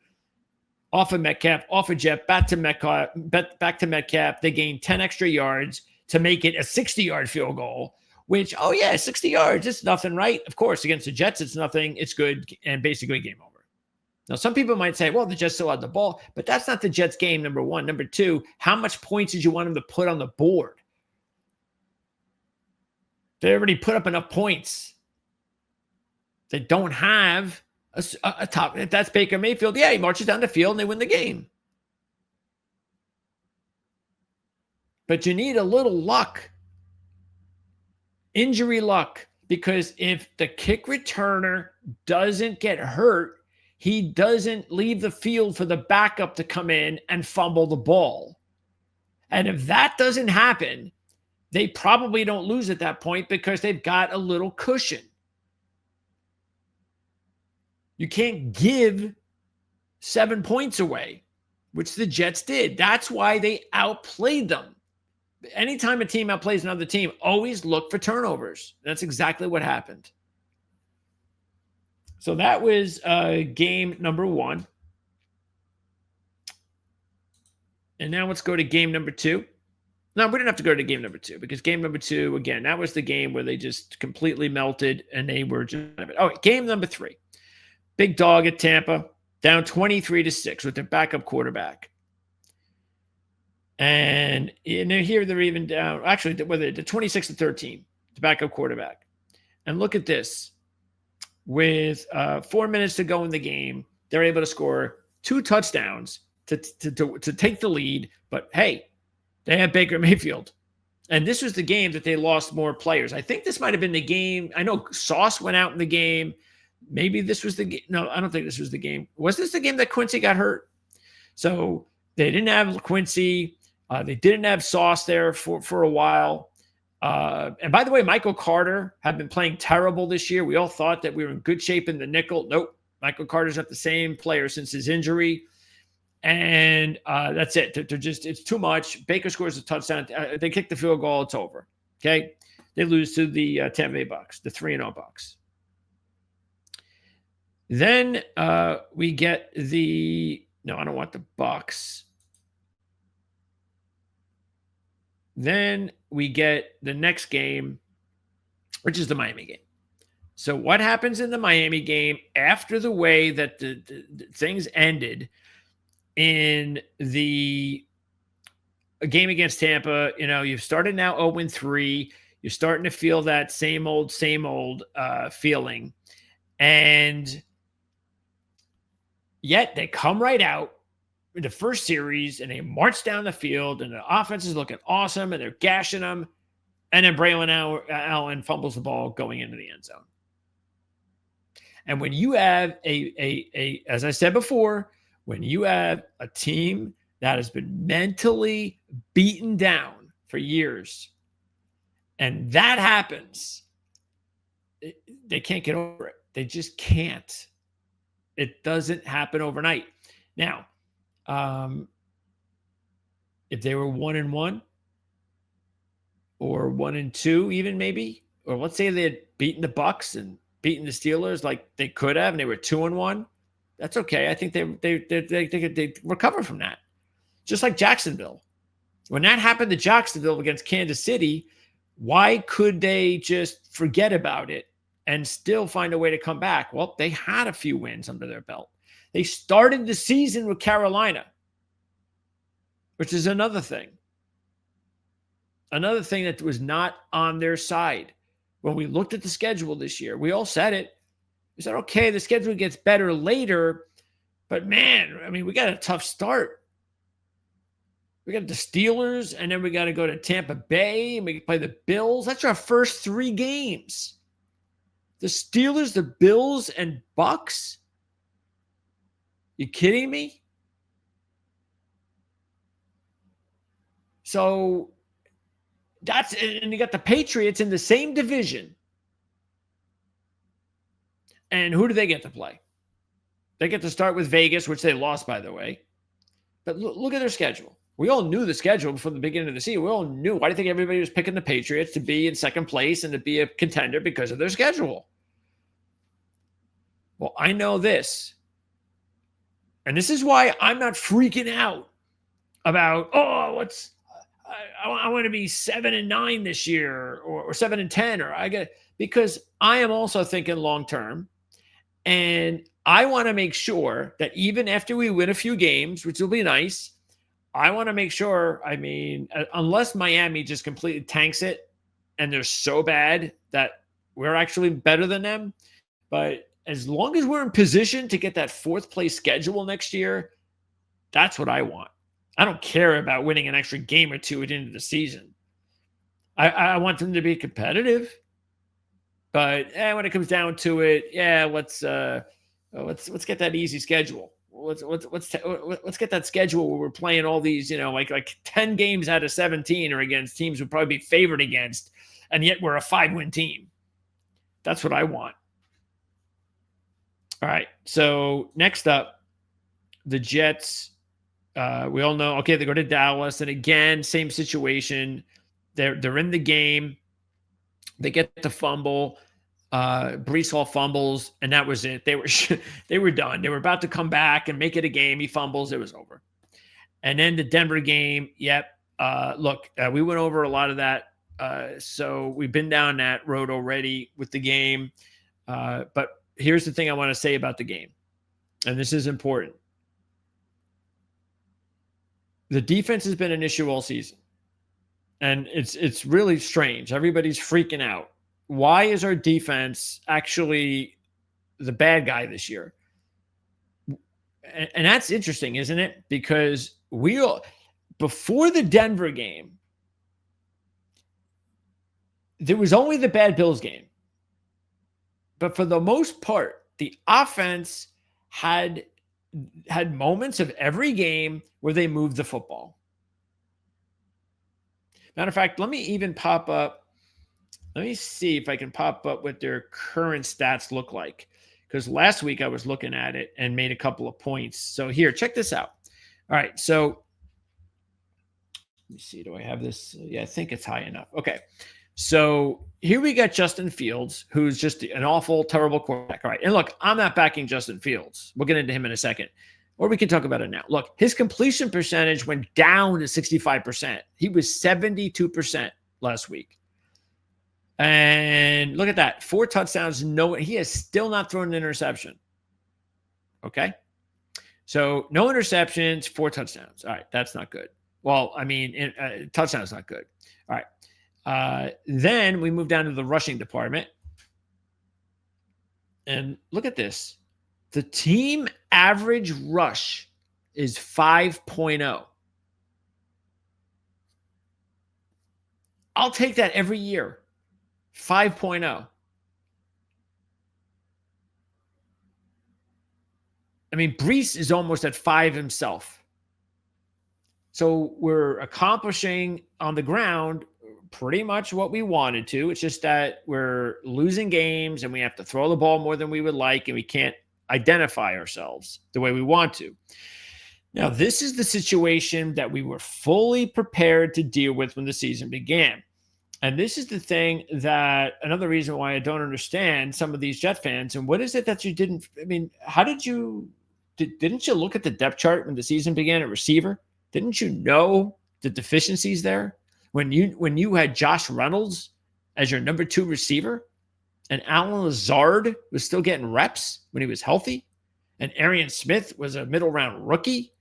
Off of Metcalf, off of Jet, back to Metcalf. They gain 10 extra yards to make it a 60-yard field goal, which, 60 yards, it's nothing, right? Of course, against the Jets, it's nothing. It's good and basically game over. Now, some people might say, well, the Jets still had the ball, but that's not the Jets game, number 1. Number 2, how much points did you want them to put on the board? They already put up enough points. They don't have a top. If that's Baker Mayfield, he marches down the field and they win the game. But you need a little luck, injury luck, because if the kick returner doesn't get hurt, he doesn't leave the field for the backup to come in and fumble the ball. And if that doesn't happen, they probably don't lose at that point because they've got a little cushion. You can't give 7 points away, which the Jets did. That's why they outplayed them. Anytime a team outplays another team, always look for turnovers. That's exactly what happened. So that was game number 1. And now let's go to game number 2. No, we didn't have to go to game number 2 because game number 2, again, that was the game where they just completely melted and they were just out of it. Oh, game number 3. Big dog at Tampa, down 23-6 with their backup quarterback. And here they're even down. Actually, whether they're 26-13, the backup quarterback. And look at this. With 4 minutes to go in the game, they're able to score 2 touchdowns to take the lead. But hey, they have Baker Mayfield. And this was the game that they lost more players. I think this might have been the game. I know Sauce went out in the game. Maybe this was the game. No, I don't think this was the game. Was this the game that Quincy got hurt? So they didn't have Quincy. They didn't have Sauce there for a while. And by the way, Michael Carter had been playing terrible this year. We all thought that we were in good shape in the nickel. Nope. Michael Carter's not the same player since his injury. And that's it. It's too much. Baker scores a touchdown. They kick the field goal. It's over. Okay. They lose to the Tampa Bay Bucks, the 3-0 Bucks. Then we get no, I don't want the Bucks. Then we get the next game, which is the Miami game. So what happens in the Miami game after the way that the things ended in the game against Tampa? You've started now 0-3. You're starting to feel that same old feeling. And yet they come right out in the first series and they march down the field and the offense is looking awesome and they're gashing them. And then Braylon Allen fumbles the ball going into the end zone. And when you have as I said before, when you have a team that has been mentally beaten down for years, and that happens, they can't get over it. They just can't. It doesn't happen overnight. Now, if they were 1-1 or 1-2, even maybe, or let's say they had beaten the Bucks and beaten the Steelers like they could have, and they were 2-1, that's okay. I think they recover from that. Just like Jacksonville. When that happened to Jacksonville against Kansas City, why could they just forget about it and still find a way to come back? Well, they had a few wins under their belt. They started the season with Carolina, which is another thing. Another thing that was not on their side. When we looked at the schedule this year, we all said it. We said, okay, the schedule gets better later, but man, I mean, we got a tough start. We got the Steelers, and then we got to go to Tampa Bay, and we play the Bills. That's our first 3 games. The Steelers, the Bills, and Bucks? You kidding me? So and you got the Patriots in the same division. And who do they get to play? They get to start with Vegas, which they lost, by the way. But look at their schedule. We all knew the schedule from the beginning of the season. We all knew. Why do you think everybody was picking the Patriots to be in second place and to be a contender? Because of their schedule. Well, I know this. And this is why I'm not freaking out about, I want to be 7-9 this year or 7-10 because I am also thinking long term. And I want to make sure that even after we win a few games, which will be nice, I want to make sure, unless Miami just completely tanks it and they're so bad that we're actually better than them. But as long as we're in position to get that 4th place schedule next year, that's what I want. I don't care about winning an extra game or 2 at the end of the season. I want them to be competitive. But when it comes down to it, let's get that easy schedule. Let's get that schedule where we're playing all these, like 10 games out of 17 are against teams we'd probably be favored against, and yet we're a 5-win team. That's what I want. All right. So next up, the Jets. We all know. Okay, they go to Dallas, and again, same situation. They're in the game. They get the fumble. Breece Hall fumbles, and that was it. They were done. They were about to come back and make it a game. He fumbles. It was over. And then the Denver game. Yep. We went over a lot of that. So we've been down that road already with the game. But here's the thing I want to say about the game, and this is important. The defense has been an issue all season, and it's really strange. Everybody's freaking out. Why is our defense actually the bad guy this year? And that's interesting, isn't it? Because before the Denver game, there was only the bad Bills game. But for the most part, the offense had moments of every game where they moved the football. Matter of fact, let me even pop up. Let me see if I can pop up what their current stats look like. Because last week I was looking at it and made a couple of points. So here, check this out. All right, so let me see. Do I have this? Yeah, I think it's high enough. Okay. So here we got Justin Fields, who's just an awful, terrible quarterback. All right. And look, I'm not backing Justin Fields. We'll get into him in a second. Or we can talk about it now. Look, his completion percentage went down to 65%. He was 72% last week. And look at that. 4 touchdowns. No, he has still not thrown an interception. Okay. So no interceptions, 4 touchdowns. All right. That's not good. Well, I mean, touchdown's not good. All right. Then we move down to the rushing department. And look at this. The team average rush is 5.0. I'll take that every year. 5.0. I mean, Brees is almost at 5 himself. So we're accomplishing on the ground pretty much what we wanted to. It's just that we're losing games and we have to throw the ball more than we would like, and we can't identify ourselves the way we want to. Now, this is the situation that we were fully prepared to deal with when the season began. And this is the thing that another reason why I don't understand some of these Jet fans. And what is it that you didn't? I mean, how didn't you look at the depth chart when the season began at receiver? Didn't you know the deficiencies there? When you had Josh Reynolds as your number 2 receiver, and Alan Lazard was still getting reps when he was healthy, and Arian Smith was a middle round rookie.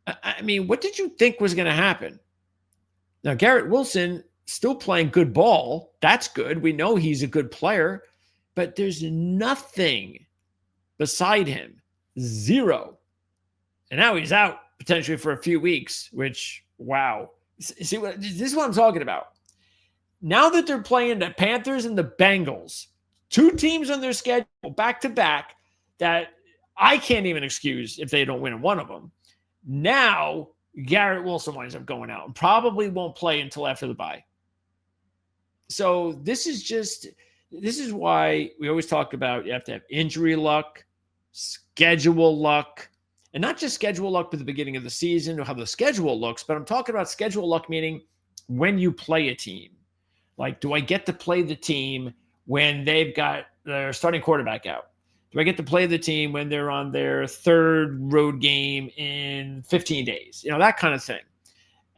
I mean, what did you think was going to happen? Now, Garrett Wilson still playing good ball. That's good. We know he's a good player, but there's nothing beside him. 0. And now he's out potentially for a few weeks, which, wow. See, this is what I'm talking about. Now that they're playing the Panthers and the Bengals, 2 teams on their schedule back to back that I can't even excuse if they don't win one of them. Now, Garrett Wilson winds up going out and probably won't play until after the bye. So this is why we always talk about you have to have injury luck, schedule luck, and not just schedule luck at the beginning of the season or how the schedule looks, but I'm talking about schedule luck meaning when you play a team. Like, do I get to play the team when they've got their starting quarterback out? Do I get to play the team when they're on their 3rd road game in 15 days? You know, that kind of thing.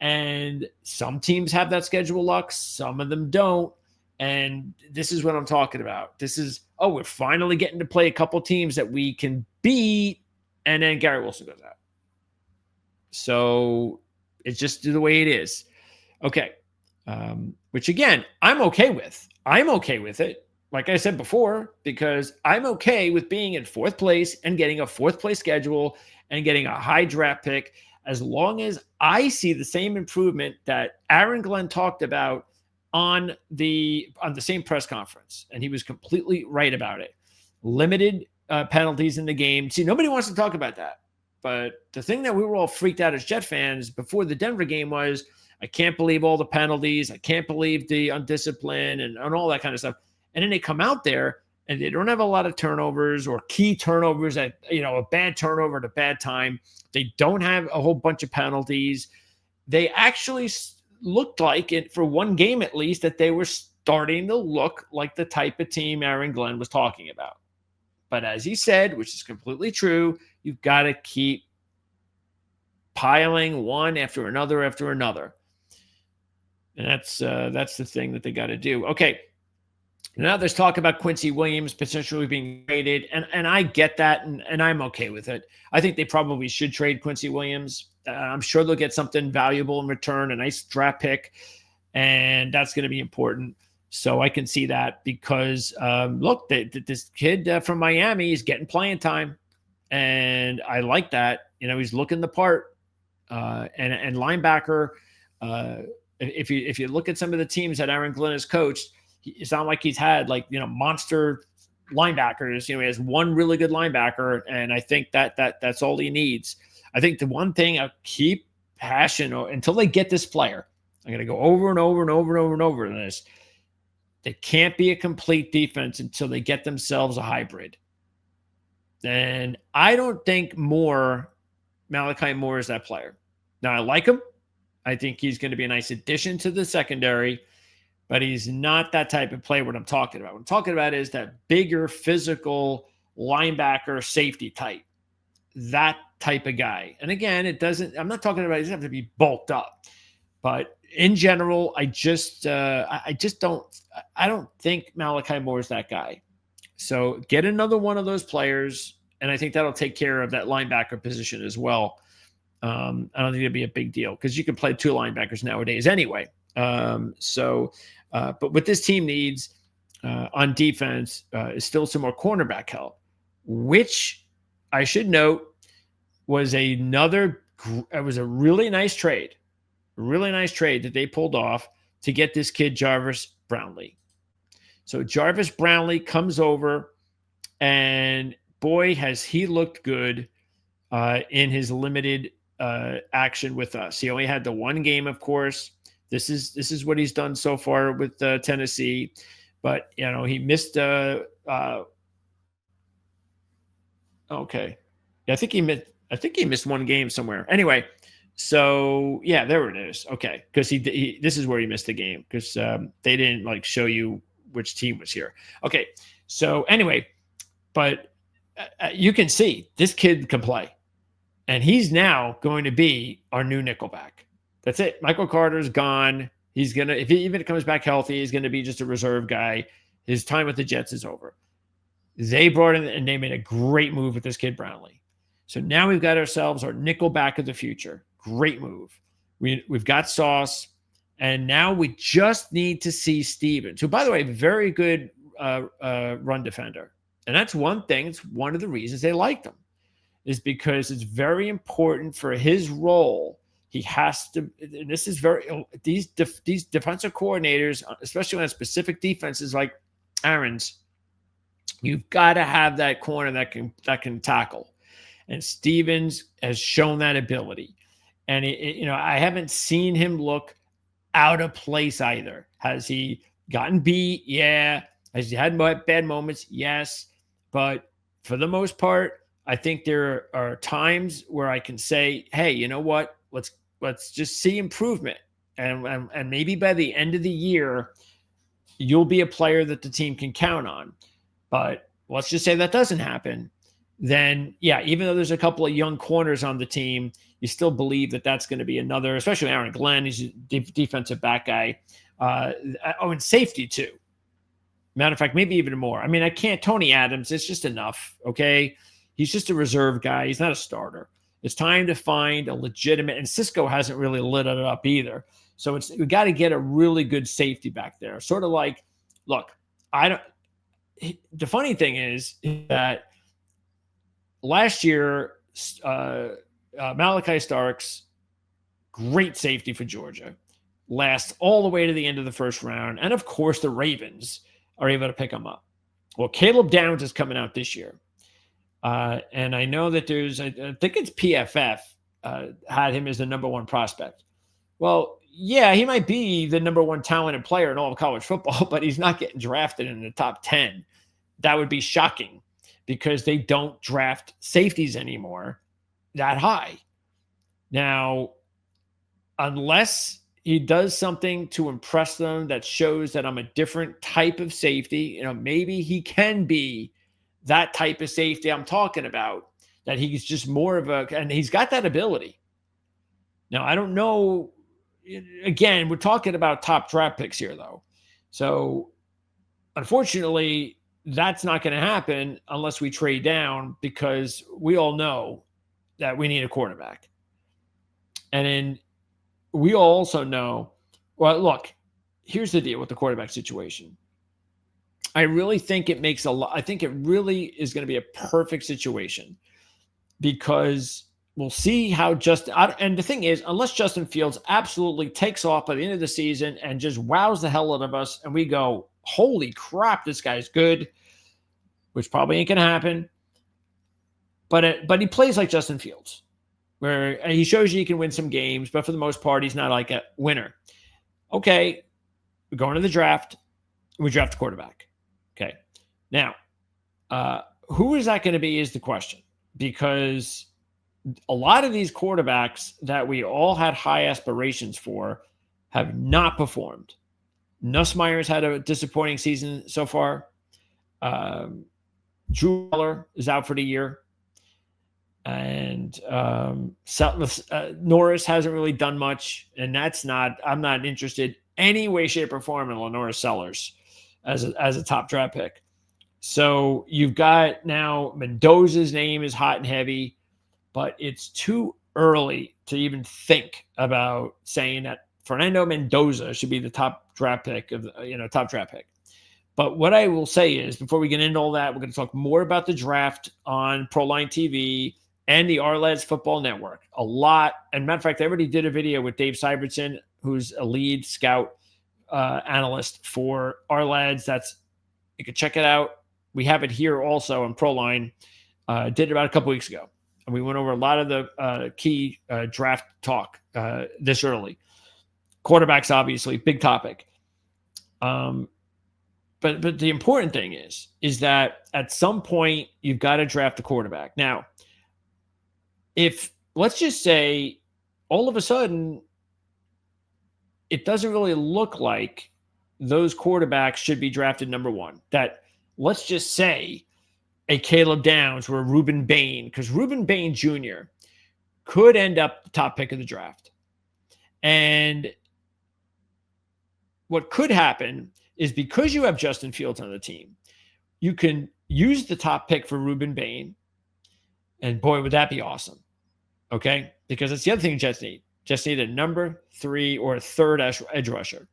And some teams have that schedule luck. Some of them don't. And this is what I'm talking about. This is, we're finally getting to play a couple teams that we can beat. And then Garrett Wilson goes out. So it's just the way it is. Okay. Which again, I'm okay with. I'm okay with it. Like I said before, because I'm okay with being in 4th place and getting a 4th place schedule and getting a high draft pick, as long as I see the same improvement that Aaron Glenn talked about on the same press conference. And he was completely right about it. Limited penalties in the game. See, nobody wants to talk about that. But the thing that we were all freaked out as Jet fans before the Denver game was, I can't believe all the penalties. I can't believe the undiscipline and all that kind of stuff. And then they come out there and they don't have a lot of turnovers or key turnovers at, a bad turnover at a bad time. They don't have a whole bunch of penalties. They actually looked like it for one game, at least, that they were starting to look like the type of team Aaron Glenn was talking about. But as he said, which is completely true, you've got to keep piling one after another after another. And that's the thing that they got to do. Okay. Now there's talk about Quincy Williams potentially being traded, and I get that, and I'm okay with it. I think they probably should trade Quincy Williams. I'm sure they'll get something valuable in return, a nice draft pick, and that's going to be important. So I can see that because, look, this kid from Miami is getting playing time, and I like that. He's looking the part, and linebacker. If you look at some of the teams that Aaron Glenn has coached, it's not like he's had monster linebackers. He has one really good linebacker, and I think that's all he needs. I think the one thing I'll keep passion until they get this player. I'm going to go over and over and over and over and over this. They can't be a complete defense until they get themselves a hybrid. And I don't think Malachi Moore is that player. Now, I like him. I think he's going to be a nice addition to the secondary. but he's not that type of player. What I'm talking about. What I'm talking about is that bigger physical linebacker safety type. That type of guy. And again, I'm not talking about, he doesn't have to be bulked up, but in general, I don't think Malachi Moore is that guy. So get another one of those players, and I think that'll take care of that linebacker position as well. I don't think it'd be a big deal because you can play two linebackers nowadays anyway. But what this team needs on defense is still some more cornerback help, which I should note was a really nice trade that they pulled off to get this kid Jarvis Brownlee. So Jarvis Brownlee comes over, and boy, has he looked good in his limited action with us. He only had the one game, of course. This is what he's done so far with Tennessee, but he missed. Okay, I think he missed one game somewhere. Anyway, so yeah, there it is. Okay, because this is where he missed the game because they didn't show you which team was here. Okay, so anyway, but you can see this kid can play, and he's now going to be our new nickelback. That's it. Michael Carter's gone. He's gonna, even if it comes back healthy, he's gonna be just a reserve guy. His time with the Jets is over. They brought in and they made a great move with this kid Brownlee. So now we've got ourselves our nickelback of the future. Great move. We've got Sauce. And now we just need to see Stevens, who, by the way, very good run defender. And that's one thing. It's one of the reasons they liked him, is because it's very important for his role. He has to. And this is these defensive coordinators, especially on specific defenses like Aaron's, you've got to have that corner that can tackle. And Stevens has shown that ability. And I haven't seen him look out of place either. Has he gotten beat? Yeah. Has he had bad moments? Yes. But for the most part, I think there are times where I can say, hey, you know what? Let's just see improvement. And maybe by the end of the year, you'll be a player that the team can count on. But let's just say that doesn't happen. Then, yeah, even though there's a couple of young corners on the team, you still believe that that's going to be another, especially Aaron Glenn. He's a defensive back guy. And safety too. Matter of fact, maybe even more. I mean, Tony Adams, it's just enough, okay? He's just a reserve guy. He's not a starter. It's time to find a legitimate, and Cisco hasn't really lit it up either. So we got to get a really good safety back there. Sort of like, look, the funny thing is that last year, Malachi Starks, great safety for Georgia, lasts all the way to the end of the first round. And of course, the Ravens are able to pick him up. Well, Caleb Downs is coming out this year. And I know that I think it's PFF had him as the number one prospect. Well, yeah, he might be the number one talented player in all of college football, but he's not getting drafted in the top 10. That would be shocking because they don't draft safeties anymore that high. Now, unless he does something to impress them that shows that I'm a different type of safety, maybe he can be that type of safety I'm talking about, that he's just more of and he's got that ability. Now, I don't know. Again, we're talking about top draft picks here, though. So, unfortunately, that's not going to happen unless we trade down, because we all know that we need a quarterback. And then we also know, well, look, here's the deal with the quarterback situation. I really think it makes I think it really is going to be a perfect situation, because we'll see how and the thing is, unless Justin Fields absolutely takes off by the end of the season and just wows the hell out of us, and we go, holy crap, this guy's good, which probably ain't going to happen. But he plays like Justin Fields, where he shows you he can win some games, but for the most part, he's not like a winner. Okay, we're going to the draft. We draft a quarterback. Okay. Now, who is that going to be is the question, because a lot of these quarterbacks that we all had high aspirations for have not performed. Nussmeier's had a disappointing season so far. Drew Weller is out for the year. And Norris hasn't really done much. And I'm not interested any way, shape, or form in Lenora Sellers as a top draft pick. So you've got now Mendoza's name is hot and heavy, but it's too early to even think about saying that Fernando Mendoza should be the top draft pick top draft pick. But what I will say is, before we get into all that, we're going to talk more about the draft on Proline TV and the Our Football Network. A lot. And matter of fact, I already did a video with Dave Syvertson, who's a lead scout analyst for Our Lads. You can check it out. We have it here also on Proline. Did it about a couple weeks ago. And we went over a lot of the key draft talk this early. Quarterbacks, obviously, big topic. But the important thing is that at some point you've got to draft a quarterback. Now, if let's just say all of a sudden it doesn't really look like those quarterbacks should be drafted number one, that let's just say a Caleb Downs or a Reuben Bain, because Reuben Bain Jr. could end up the top pick of the draft. And what could happen is, because you have Justin Fields on the team, you can use the top pick for Reuben Bain. And boy, would that be awesome. Okay? Because that's the other thing Jets need. Just need a number 3 or a third edge rusher.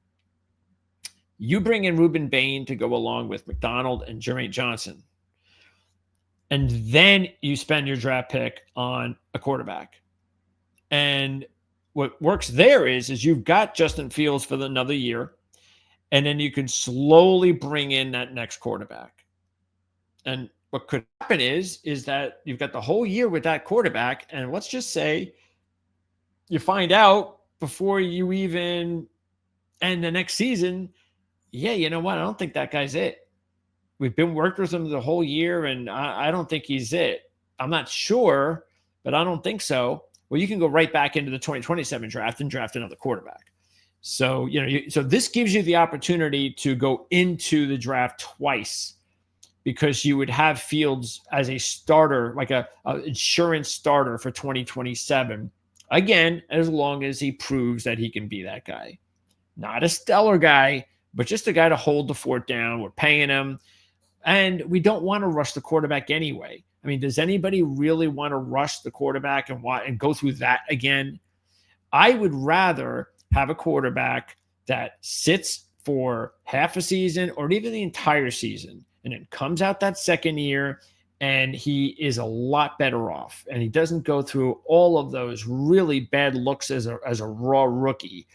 You bring in Reuben Bain to go along with McDonald and Jermaine Johnson. And then you spend your draft pick on a quarterback. And what works there is you've got Justin Fields for another year. And then you can slowly bring in that next quarterback. And what could happen is that you've got the whole year with that quarterback. And let's just say you find out before you even end the next season, yeah, you know what? I don't think that guy's it. We've been working with him the whole year, and I don't think he's it. I'm not sure, but I don't think so. Well, you can go right back into the 2027 draft and draft another quarterback. So, so this gives you the opportunity to go into the draft twice, because you would have Fields as a starter, like a insurance starter for 2027. Again, as long as he proves that he can be that guy. Not a stellar guy, but just a guy to hold the fort down. We're paying him. And we don't want to rush the quarterback anyway. I mean, does anybody really want to rush the quarterback and go through that again? I would rather have a quarterback that sits for half a season or even the entire season, and then comes out that second year and he is a lot better off, and he doesn't go through all of those really bad looks as a raw rookie,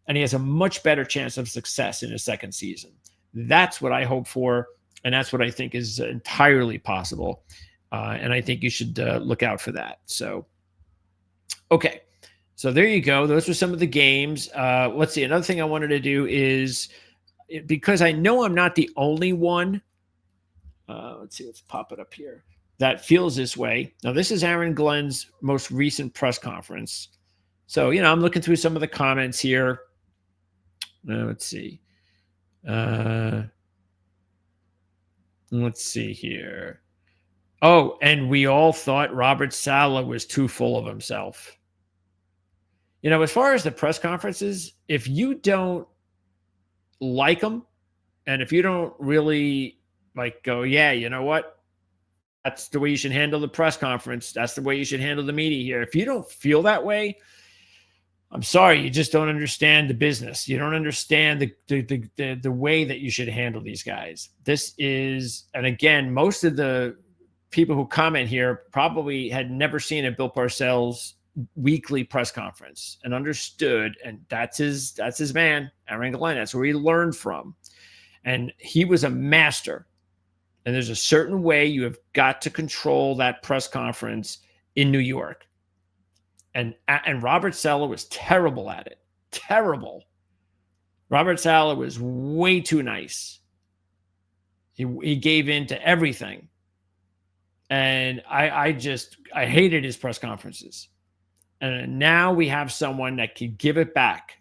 and he has a much better chance of success in his second season. That's what I hope for, and that's what I think is entirely possible, and I think you should look out for that. So, okay. So there you go. Those were some of the games. Let's see. Another thing I wanted to do is, because I know I'm not the only one. Let's see. Let's pop it up here. That feels this way. Now, this is Aaron Glenn's most recent press conference. So, I'm looking through some of the comments here. Let's see. Let's see here. Oh, and we all thought Robert Saleh was too full of himself. As far as the press conferences, if you don't like them, and if you don't really go, yeah, you know what? That's the way you should handle the press conference. That's the way you should handle the media here. If you don't feel that way, I'm sorry, you just don't understand the business. You don't understand the way that you should handle these guys. This is, and again, most of the people who comment here probably had never seen a Bill Parcells weekly press conference and understood, and that's his man, Aaron Glenn. That's where he learned from, and he was a master. And there's a certain way you have got to control that press conference in New York. And Robert Saleh was terrible at it. Terrible. Robert Saleh was way too nice. He gave in to everything. And I hated his press conferences. And now we have someone that can give it back,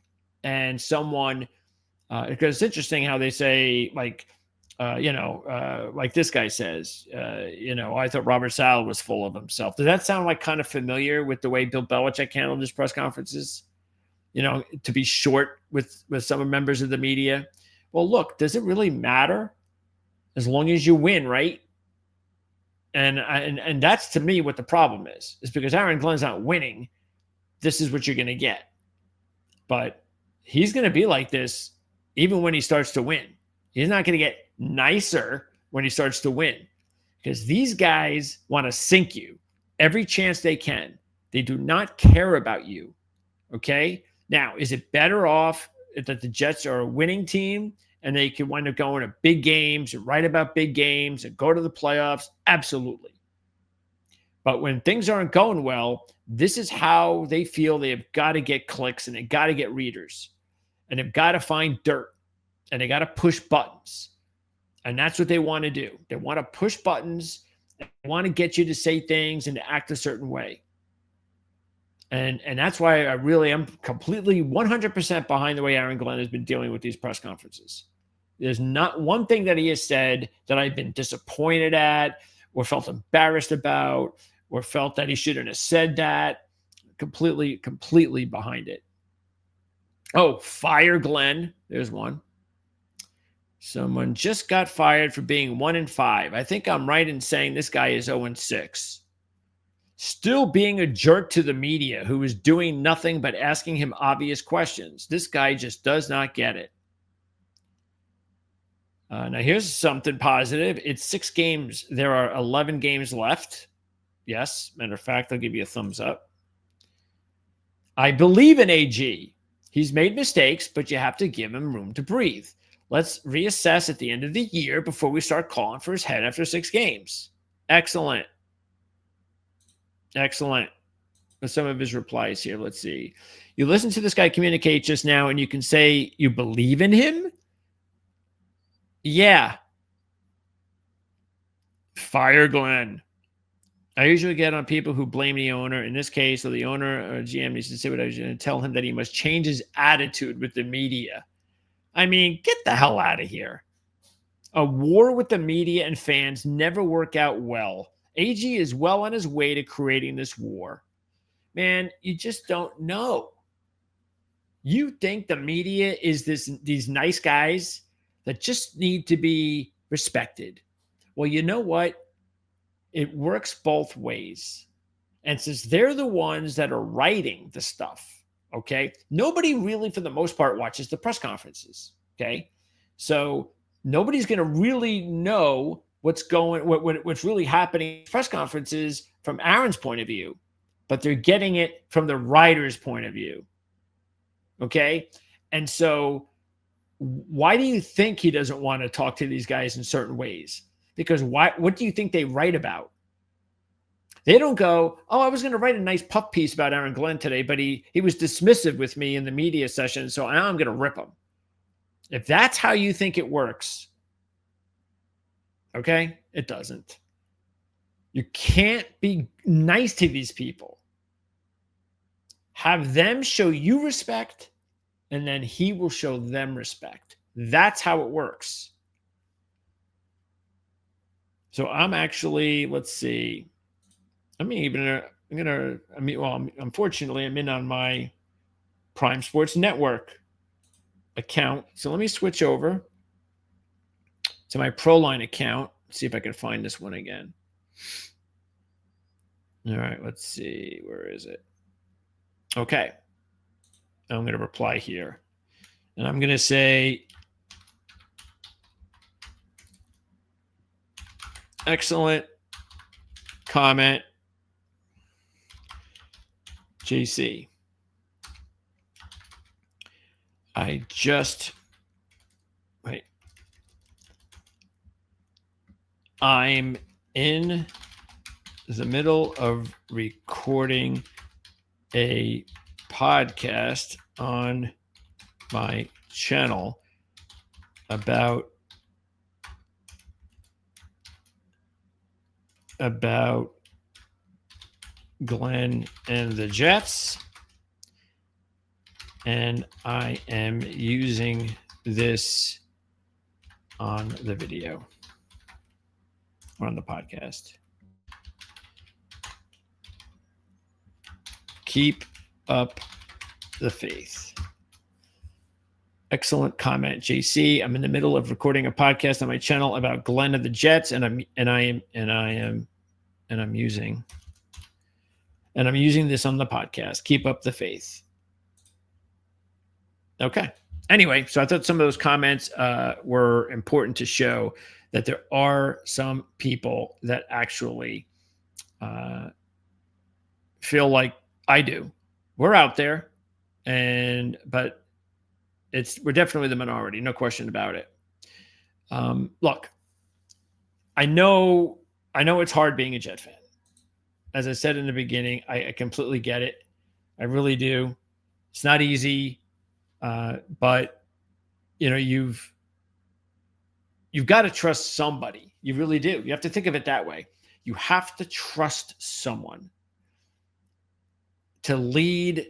and someone Because it's interesting how they say, like, like this guy says, I thought Robert Saleh was full of himself. Does that sound like kind of familiar with the way Bill Belichick handled his press conferences? To be short with some members of the media. Well, look, does it really matter as long as you win, right? And that's, to me, what the problem is because Aaron Glenn's not winning. This is what you're going to get. But he's going to be like this even when he starts to win. He's not going to get nicer when he starts to win because these guys want to sink you every chance they can. They do not care about you. Okay? Now, is it better off that the Jets are a winning team and they can wind up going to big games and write about big games and go to the playoffs? Absolutely. But when things aren't going well, this is how they feel they have got to get clicks and they got to get readers and they've got to find dirt and they got to push buttons. And that's what they want to do. They want to push buttons and want to get you to say things and to act a certain way. And that's why I really am completely 100% behind the way Aaron Glenn has been dealing with these press conferences. There's not one thing that he has said that I've been disappointed at or felt embarrassed about or felt that he shouldn't have said that. Completely behind it. Oh, fire Glenn. There's one. Someone just got fired for being 1-5. I think I'm right in saying this guy is 0-6. Still being a jerk to the media who is doing nothing but asking him obvious questions. This guy just does not get it. Now, here's something positive. It's 6 games. There are 11 games left. Yes, matter of fact, I'll give you a thumbs up. I believe in AG. He's made mistakes, but you have to give him room to breathe. Let's reassess at the end of the year before we start calling for his head after 6 games. Excellent. Excellent. Some of his replies here. Let's see. You listen to this guy communicate just now, and you can say you believe in him? Yeah. Fire Glenn. I usually get on people who blame the owner. In this case, or the owner or GM needs to say what I was going to tell him, that he must change his attitude with the media. I mean, get the hell out of here. A war with the media and fans never work out well. AG is well on his way to creating this war. Man, you just don't know. You think the media is these nice guys that just need to be respected. Well, you know what? It works both ways. And since they're the ones that are writing the stuff, okay, nobody really, for the most part, watches the press conferences, okay? So nobody's going to really know what's really happening in press conferences from Aaron's point of view, but they're getting it from the writer's point of view, okay? And so why do you think he doesn't want to talk to these guys in certain ways? Because what do you think they write about? They don't go, oh, I was going to write a nice puff piece about Aaron Glenn today, but he was dismissive with me in the media session, so now I'm going to rip him. If that's how you think it works, okay, it doesn't. You can't be nice to these people. Have them show you respect, and then he will show them respect. That's how it works. So I'm actually, let's see. Unfortunately, I'm in on my Prime Sports Network account. So let me switch over to my Proline account. See if I can find this one again. All right, let's see. Where is it? Okay. I'm going to reply here. And I'm going to say, excellent comment, JC. I'm in the middle of recording a podcast on my channel about Glenn and the Jets, and I am using this on the video or on the podcast. Keep up the faith. Excellent comment, JC. I'm in the middle of recording a podcast on my channel about Glenn of the Jets, and I'm using this on the podcast. Keep up the faith. Okay. Anyway, so I thought some of those comments were important to show that there are some people that actually feel like I do. We're out there, but we're definitely the minority, no question about it. Look, I know it's hard being a Jet fan. As I said in the beginning, I completely get it. I really do. It's not easy, but you've got to trust somebody. You really do. You have to think of it that way. You have to trust someone to lead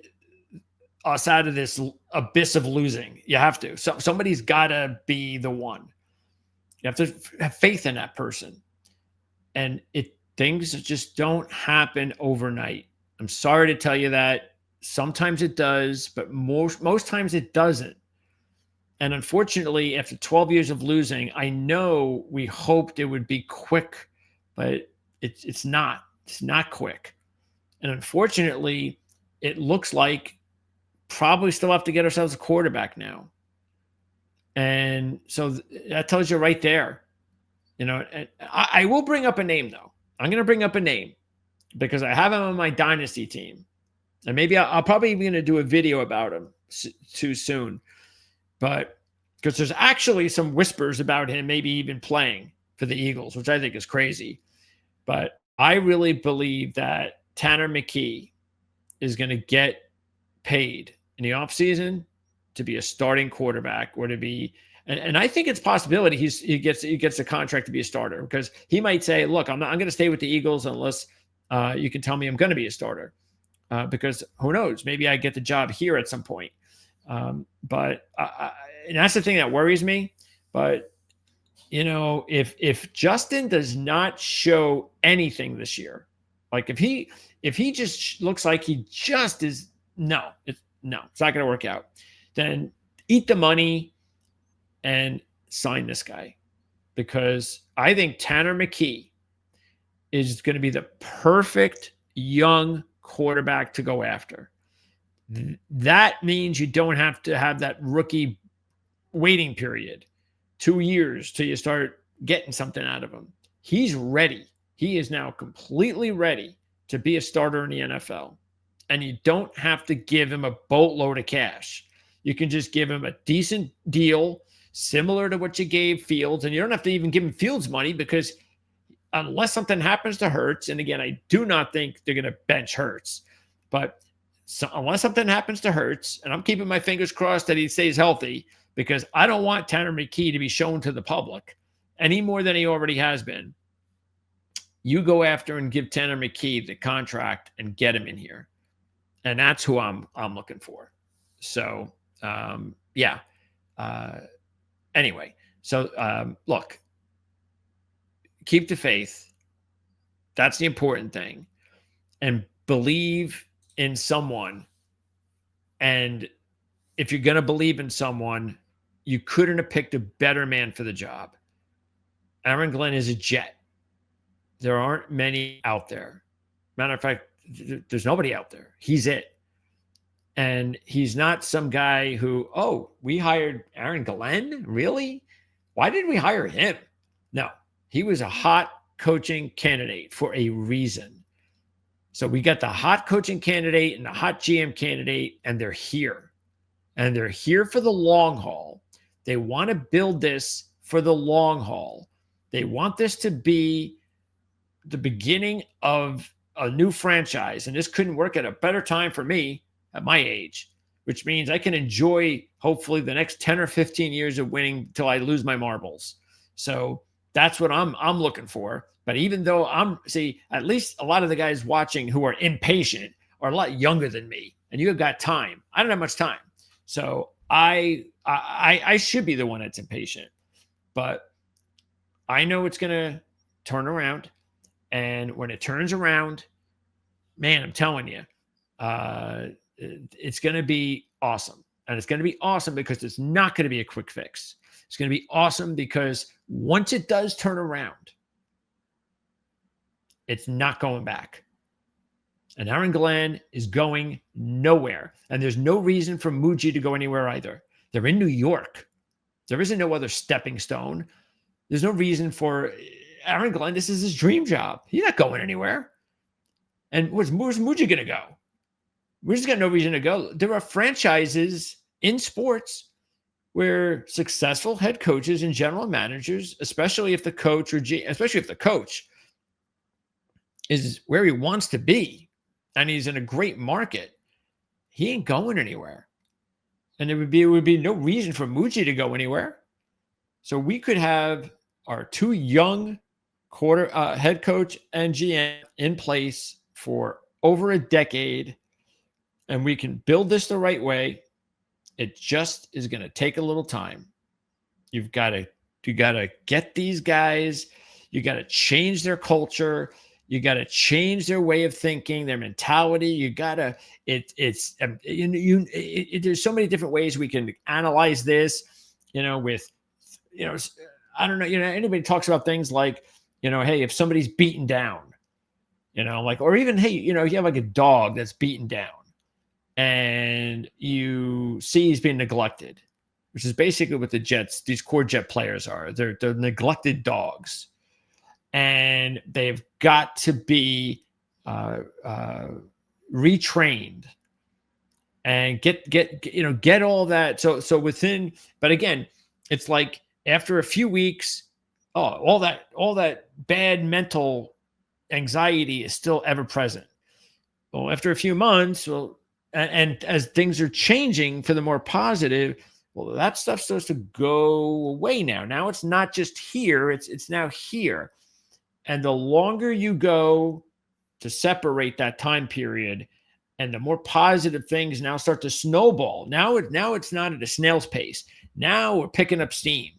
us out of this abyss of losing. You have to. So somebody's got to be the one. You have to have faith in that person. And things just don't happen overnight. I'm sorry to tell you that. Sometimes it does, but most times it doesn't. And unfortunately, after 12 years of losing, I know we hoped it would be quick, but it's not. It's not quick. And unfortunately, it looks like probably still have to get ourselves a quarterback now. And so that tells you right there. And I will bring up a name, though. I'm going to bring up a name because I have him on my dynasty team. And maybe I'll probably be going to do a video about him too soon. But because there's actually some whispers about him maybe even playing for the Eagles, which I think is crazy. But I really believe that Tanner McKee is going to get paid in the offseason to be a starting quarterback or to be, and I think it's a possibility he gets a contract to be a starter, because he might say, look, I'm going to stay with the Eagles unless you can tell me I'm going to be a starter, because who knows, maybe I get the job here at some point. But and that's the thing that worries me. But if Justin does not show anything this year, like if he just looks like he just is, it's not going to work out, then eat the money and sign this guy, because I think Tanner McKee is going to be the perfect young quarterback to go after. That means you don't have to have that rookie waiting period, 2 years till you start getting something out of him. He's ready. He is now completely ready to be a starter in the NFL. And you don't have to give him a boatload of cash. You can just give him a decent deal, similar to what you gave Fields. And you don't have to even give him Fields money, because unless something happens to Hurts, and again, I do not think they're going to bench Hurts, but unless something happens to Hurts, and I'm keeping my fingers crossed that he stays healthy, because I don't want Tanner McKee to be shown to the public any more than he already has been. You go after and give Tanner McKee the contract and get him in here. And that's who I'm looking for. So, yeah. Anyway, so look, keep the faith. That's the important thing. And believe in someone. And if you're going to believe in someone, you couldn't have picked a better man for the job. Aaron Glenn is a Jet. There aren't many out there. Matter of fact, there's nobody out there. He's it. And he's not some guy who, we hired Aaron Glenn? Really? Why did we hire him? No, he was a hot coaching candidate for a reason. So we got the hot coaching candidate and the hot GM candidate, and they're here. And they're here for the long haul. They want to build this for the long haul. They want this to be the beginning of a new franchise. And this couldn't work at a better time for me at my age, which means I can enjoy, hopefully, the next 10 or 15 years of winning till I lose my marbles. So that's what I'm looking for. But even though at least a lot of the guys watching who are impatient are a lot younger than me, and you have got time. I don't have much time. So I I should be the one that's impatient, but I know it's going to turn around. And when it turns around, man, I'm telling you, it's going to be awesome. And it's going to be awesome because it's not going to be a quick fix. It's going to be awesome because once it does turn around, it's not going back. And Aaron Glenn is going nowhere. And there's no reason for Muji to go anywhere either. They're in New York. There isn't no other stepping stone. There's no reason for Aaron Glenn. This is his dream job. He's not going anywhere. And where's Muji going to go? Muji's got no reason to go. There are franchises in sports where successful head coaches and general managers, especially if the coach is where he wants to be and he's in a great market, he ain't going anywhere. And it would be no reason for Muji to go anywhere. So we could have our two young head coach and GM in place for over a decade, and we can build this the right way. It just is going to take a little time. You got to get these guys. You got to change their culture. You got to change their way of thinking, their mentality. You got to. There's so many different ways we can analyze this. I don't know. Anybody talks about things like, hey, if somebody's beaten down, or even, hey, you have like a dog that's beaten down, and you see he's being neglected, which is basically what these core Jet players are. They're neglected dogs, and they've got to be retrained and get all that. So within, but again, it's like after a few weeks, all that bad mental anxiety is still ever present. Well, after a few months, and as things are changing for the more positive, well, that stuff starts to go away now. Now it's not just here, it's now here. And the longer you go to separate that time period, and the more positive things now start to snowball. Now it's not at a snail's pace. Now we're picking up steam.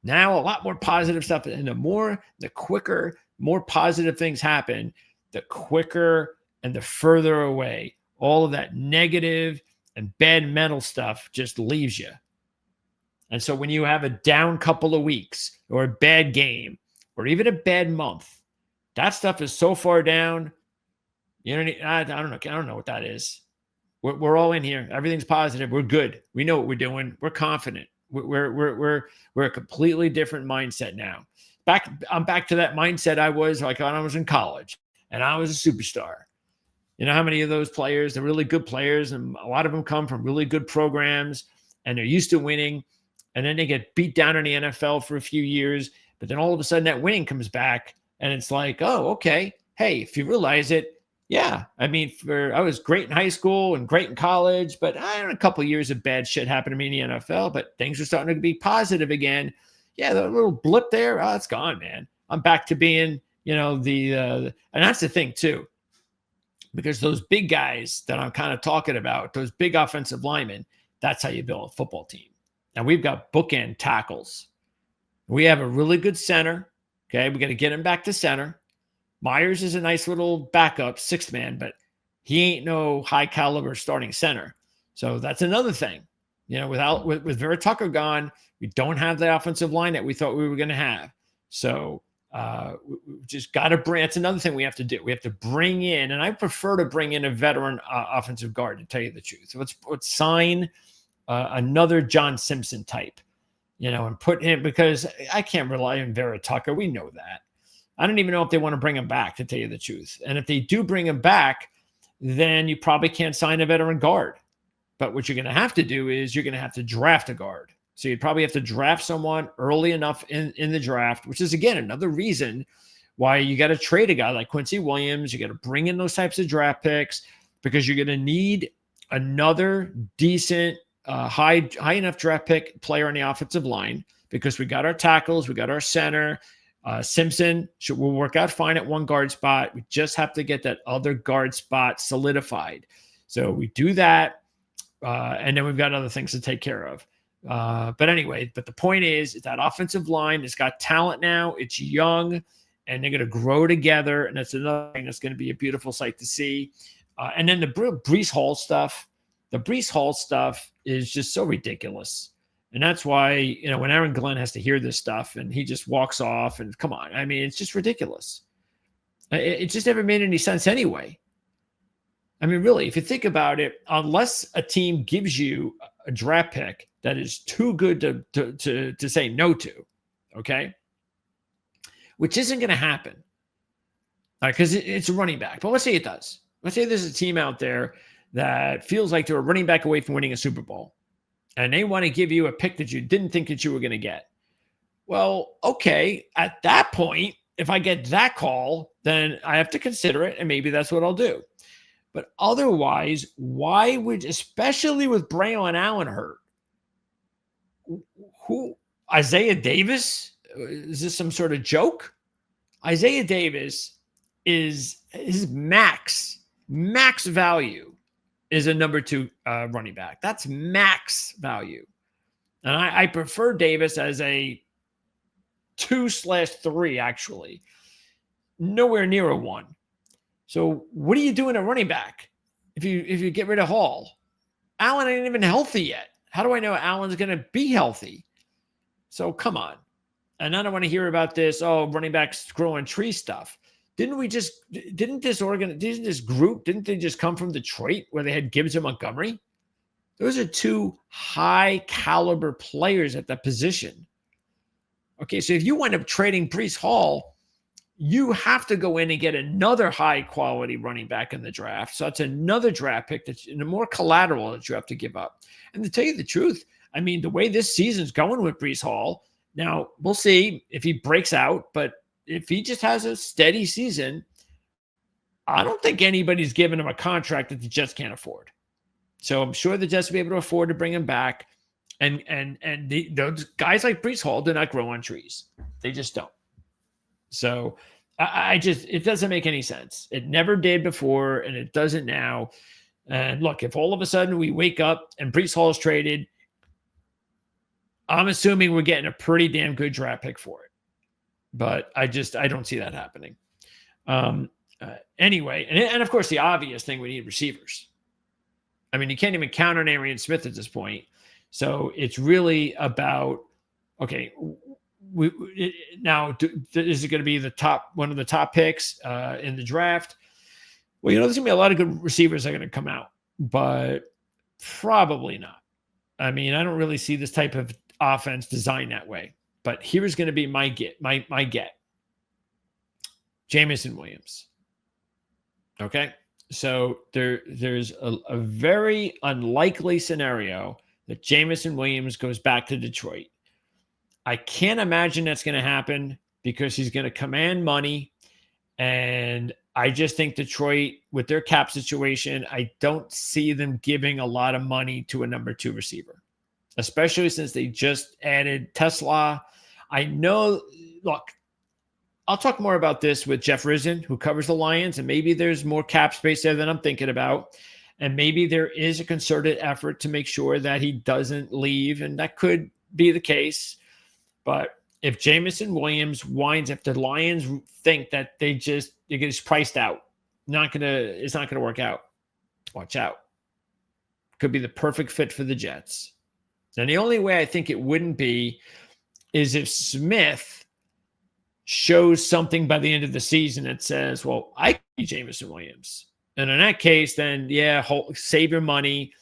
Now a lot more positive stuff. And the quicker, more positive things happen, the quicker and the further away all of that negative and bad mental stuff just leaves you. And so when you have a down couple of weeks or a bad game or even a bad month, that stuff is so far down. I don't know what that is. We're all in here. Everything's positive. We're good. We know what we're doing. We're confident. We're a completely different mindset now. I'm back to that mindset I was like when I was in college and I was a superstar. You know how many of those players, they're really good players, and a lot of them come from really good programs and they're used to winning, and then they get beat down in the NFL for a few years, but then all of a sudden that winning comes back and it's like, oh, okay. Hey, if you realize it, yeah. I mean, I was great in high school and great in college, but I had a couple of years of bad shit happened to me in the NFL, but things are starting to be positive again. Yeah, the little blip there, it's gone, man. I'm back to being, and that's the thing too, because those big guys that I'm kind of talking about, those big offensive linemen, that's how you build a football team. And we've got bookend tackles. We have a really good center. Okay, we got to get him back to center. Myers is a nice little backup, sixth man, but he ain't no high caliber starting center. So that's another thing. With Vera Tucker gone, we don't have the offensive line that we thought we were going to have. So we just got to bring. That's another thing we have to do. We have to bring in, and I prefer to bring in a veteran offensive guard, to tell you the truth. So let's sign another John Simpson type, and put him, because I can't rely on Vera Tucker. We know that. I don't even know if they want to bring him back, to tell you the truth. And if they do bring him back, then you probably can't sign a veteran guard. But what you're going to have to do is you're going to have to draft a guard. So you'd probably have to draft someone early enough in the draft, which is, again, another reason why you got to trade a guy like Quincy Williams. You got to bring in those types of draft picks, because you're going to need another decent, high enough draft pick player on the offensive line, because we got our tackles, we got our center. Simpson will work out fine at one guard spot. We just have to get that other guard spot solidified. So we do that, and then we've got other things to take care of. But anyway, but the point is that offensive line has got talent now. It's young, and they're going to grow together. And that's another thing that's going to be a beautiful sight to see. And then the Brees Hall stuff. The Brees Hall stuff is just so ridiculous. And that's why, when Aaron Glenn has to hear this stuff and he just walks off and come on. I mean, it's just ridiculous. It just never made any sense anyway. I mean, really, if you think about it, unless a team gives you a draft pick that is too good to say no to, okay, which isn't going to happen because it's a running back. But let's say it does. Let's say there's a team out there that feels like they're a running back away from winning a Super Bowl, and they want to give you a pick that you didn't think that you were going to get. Well, okay, at that point, if I get that call, then I have to consider it, and maybe that's what I'll do. But otherwise, why would, especially with Braylon Allen hurt, who, Isaiah Davis? Is this some sort of joke? Isaiah Davis is his max value is a number 2 running back. That's max value. And I prefer Davis as a 2/3, actually. Nowhere near a 1. So what are you doing at running back if you get rid of Hall? Allen ain't even healthy yet. How do I know Allen's going to be healthy? So come on. And I don't want to hear about this, running backs growing tree stuff. Didn't they just come from Detroit where they had Gibbs and Montgomery? Those are 2 high caliber players at that position. Okay, so if you wind up trading Brees Hall, you have to go in and get another high quality running back in the draft. So that's another draft pick that's more collateral that you have to give up. And to tell you the truth, I mean, the way this season's going with Brees Hall, now we'll see if he breaks out, but if he just has a steady season, I don't think anybody's giving him a contract that the Jets can't afford. So I'm sure the Jets will be able to afford to bring him back. And those guys like Brees Hall do not grow on trees. They just don't. So it doesn't make any sense. It never did before, and it doesn't now. And look, if all of a sudden we wake up and Brees Hall is traded, I'm assuming we're getting a pretty damn good draft pick for it. But I don't see that happening. Anyway, and of course, the obvious thing, we need receivers. I mean, you can't even count on Arian Smith at this point. So it's really about, okay, now, is it going to be one of the top picks in the draft? Well, there's going to be a lot of good receivers that are going to come out, but probably not. I mean, I don't really see this type of offense designed that way. But here's going to be my get. Jameson Williams. Okay, so there's a very unlikely scenario that Jameson Williams goes back to Detroit. I can't imagine that's going to happen because he's going to command money. And I just think Detroit, with their cap situation, I don't see them giving a lot of money to a number 2 receiver, especially since they just added Tesla. I know, look, I'll talk more about this with Jeff Risen, who covers the Lions, and maybe there's more cap space there than I'm thinking about. And maybe there is a concerted effort to make sure that he doesn't leave, and that could be the case. But if Jameson Williams if the Lions think that they get priced out, it's not gonna work out. Watch out. Could be the perfect fit for the Jets. And the only way I think it wouldn't be is if Smith shows something by the end of the season that says, well, I can be Jameson Williams. And in that case, then save your money,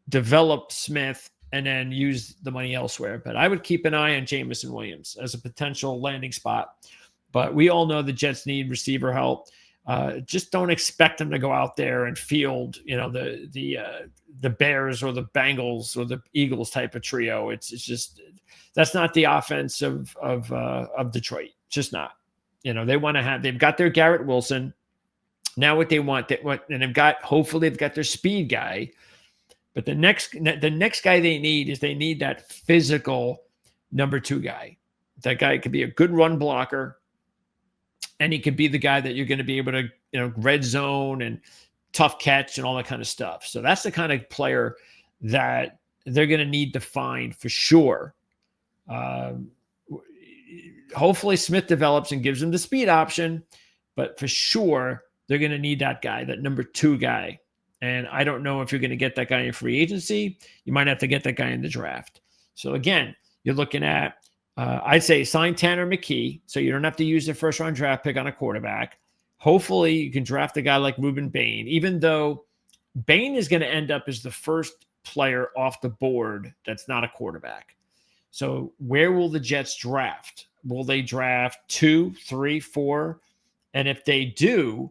develop Smith, and then use the money elsewhere. But I would keep an eye on Jameson Williams as a potential landing spot. But we all know the Jets need receiver help. Just don't expect them to go out there and field, the Bears or the Bengals or the Eagles type of trio. It's just, that's not the offense of Detroit. It's just not. They've got their Garrett Wilson. Now what they want, and hopefully they've got their speed guy. But the next guy they need that physical number 2 guy. That guy could be a good run blocker, and he could be the guy that you're going to be able to, red zone and tough catch and all that kind of stuff. So that's the kind of player that they're going to need to find for sure. Um, Hopefully Smith develops and gives them the speed option, but for sure they're going to need that guy, that number 2 guy. And I don't know if you're going to get that guy in free agency. You might have to get that guy in the draft. So again, you're looking at, I'd say sign Tanner McKee, so you don't have to use the first round draft pick on a quarterback. Hopefully you can draft a guy like Ruben Bain, even though Bain is going to end up as the first player off the board that's not a quarterback. So where will the Jets draft? Will they draft 2, 3, 4? And if they do,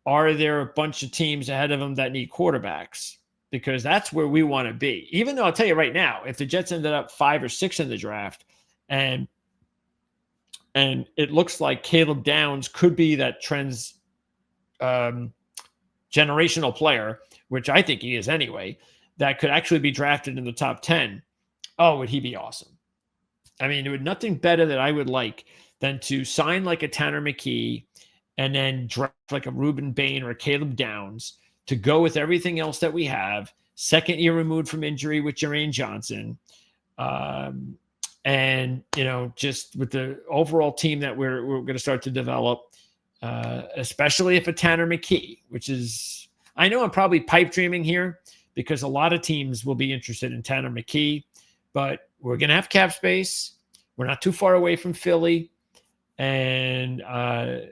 are there a bunch of teams ahead of them that need quarterbacks? Because that's where we want to be. Even though I'll tell you right now, if the Jets ended up 5 or 6 in the draft, and it looks like Caleb Downs could be that trends generational player, which I think he is anyway, that could actually be drafted in the top 10. Oh, would he be awesome? I mean, there would nothing better that I would like than to sign like a Tanner McKee and then draft like a Ruben Bain or a Caleb Downs to go with everything else that we have. Second year removed from injury with Jermaine Johnson. And, just with the overall team that we're going to start to develop, especially if a Tanner McKee, which is, I know I'm probably pipe dreaming here because a lot of teams will be interested in Tanner McKee, but we're going to have cap space. We're not too far away from Philly. And I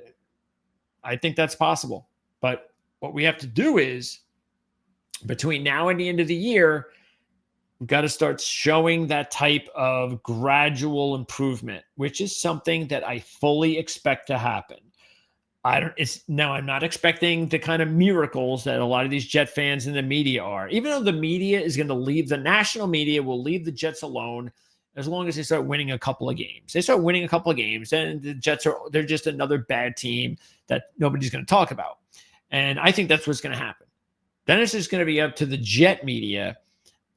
think that's possible. But what we have to do is, between now and the end of the year, we've got to start showing that type of gradual improvement, which is something that I fully expect to happen. I'm not expecting the kind of miracles that a lot of these Jet fans in the media are. Even though the media is going to leave, the national media will leave the Jets alone as long as they start winning a couple of games. They start winning a couple of games, and the Jets they're just another bad team that nobody's going to talk about. And I think that's what's going to happen. Then it's just going to be up to the Jet media,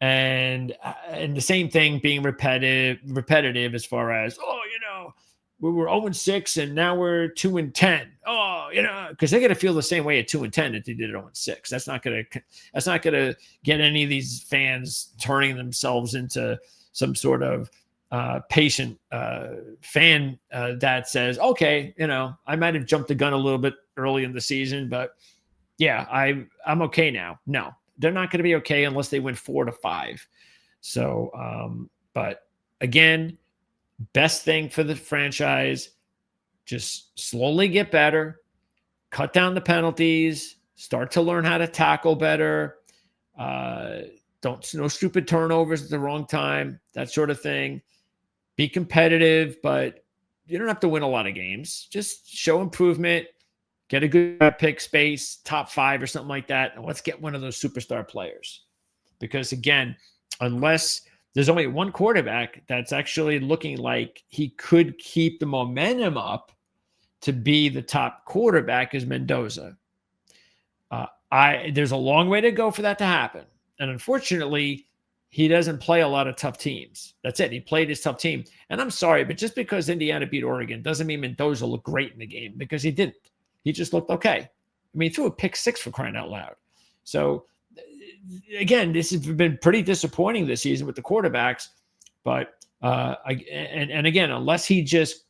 and the same thing being repetitive as far as, we were 0-6 and now we're 2-10. Oh, because they're going to feel the same way at 2-10 if they did it 0-6. That's not going to get any of these fans turning themselves into some sort of patient fan that says, okay, I might have jumped the gun a little bit early in the season, but yeah, I'm okay now. No, they're not going to be okay unless they win 4-5. So, but again, best thing for the franchise, just slowly get better, cut down the penalties, start to learn how to tackle better. No stupid turnovers at the wrong time, that sort of thing. Be competitive, but you don't have to win a lot of games. Just show improvement, get a good pick space, top 5 or something like that, and let's get one of those superstar players. Because again, unless there's only one quarterback that's actually looking like he could keep the momentum up to be the top quarterback, is Mendoza. There's a long way to go for that to happen. And unfortunately, he doesn't play a lot of tough teams. That's it. He played his tough team. And I'm sorry, but just because Indiana beat Oregon doesn't mean Mendoza looked great in the game, because he didn't. He just looked okay. I mean, he threw a pick 6 for crying out loud. So again, this has been pretty disappointing this season with the quarterbacks, but again, unless he just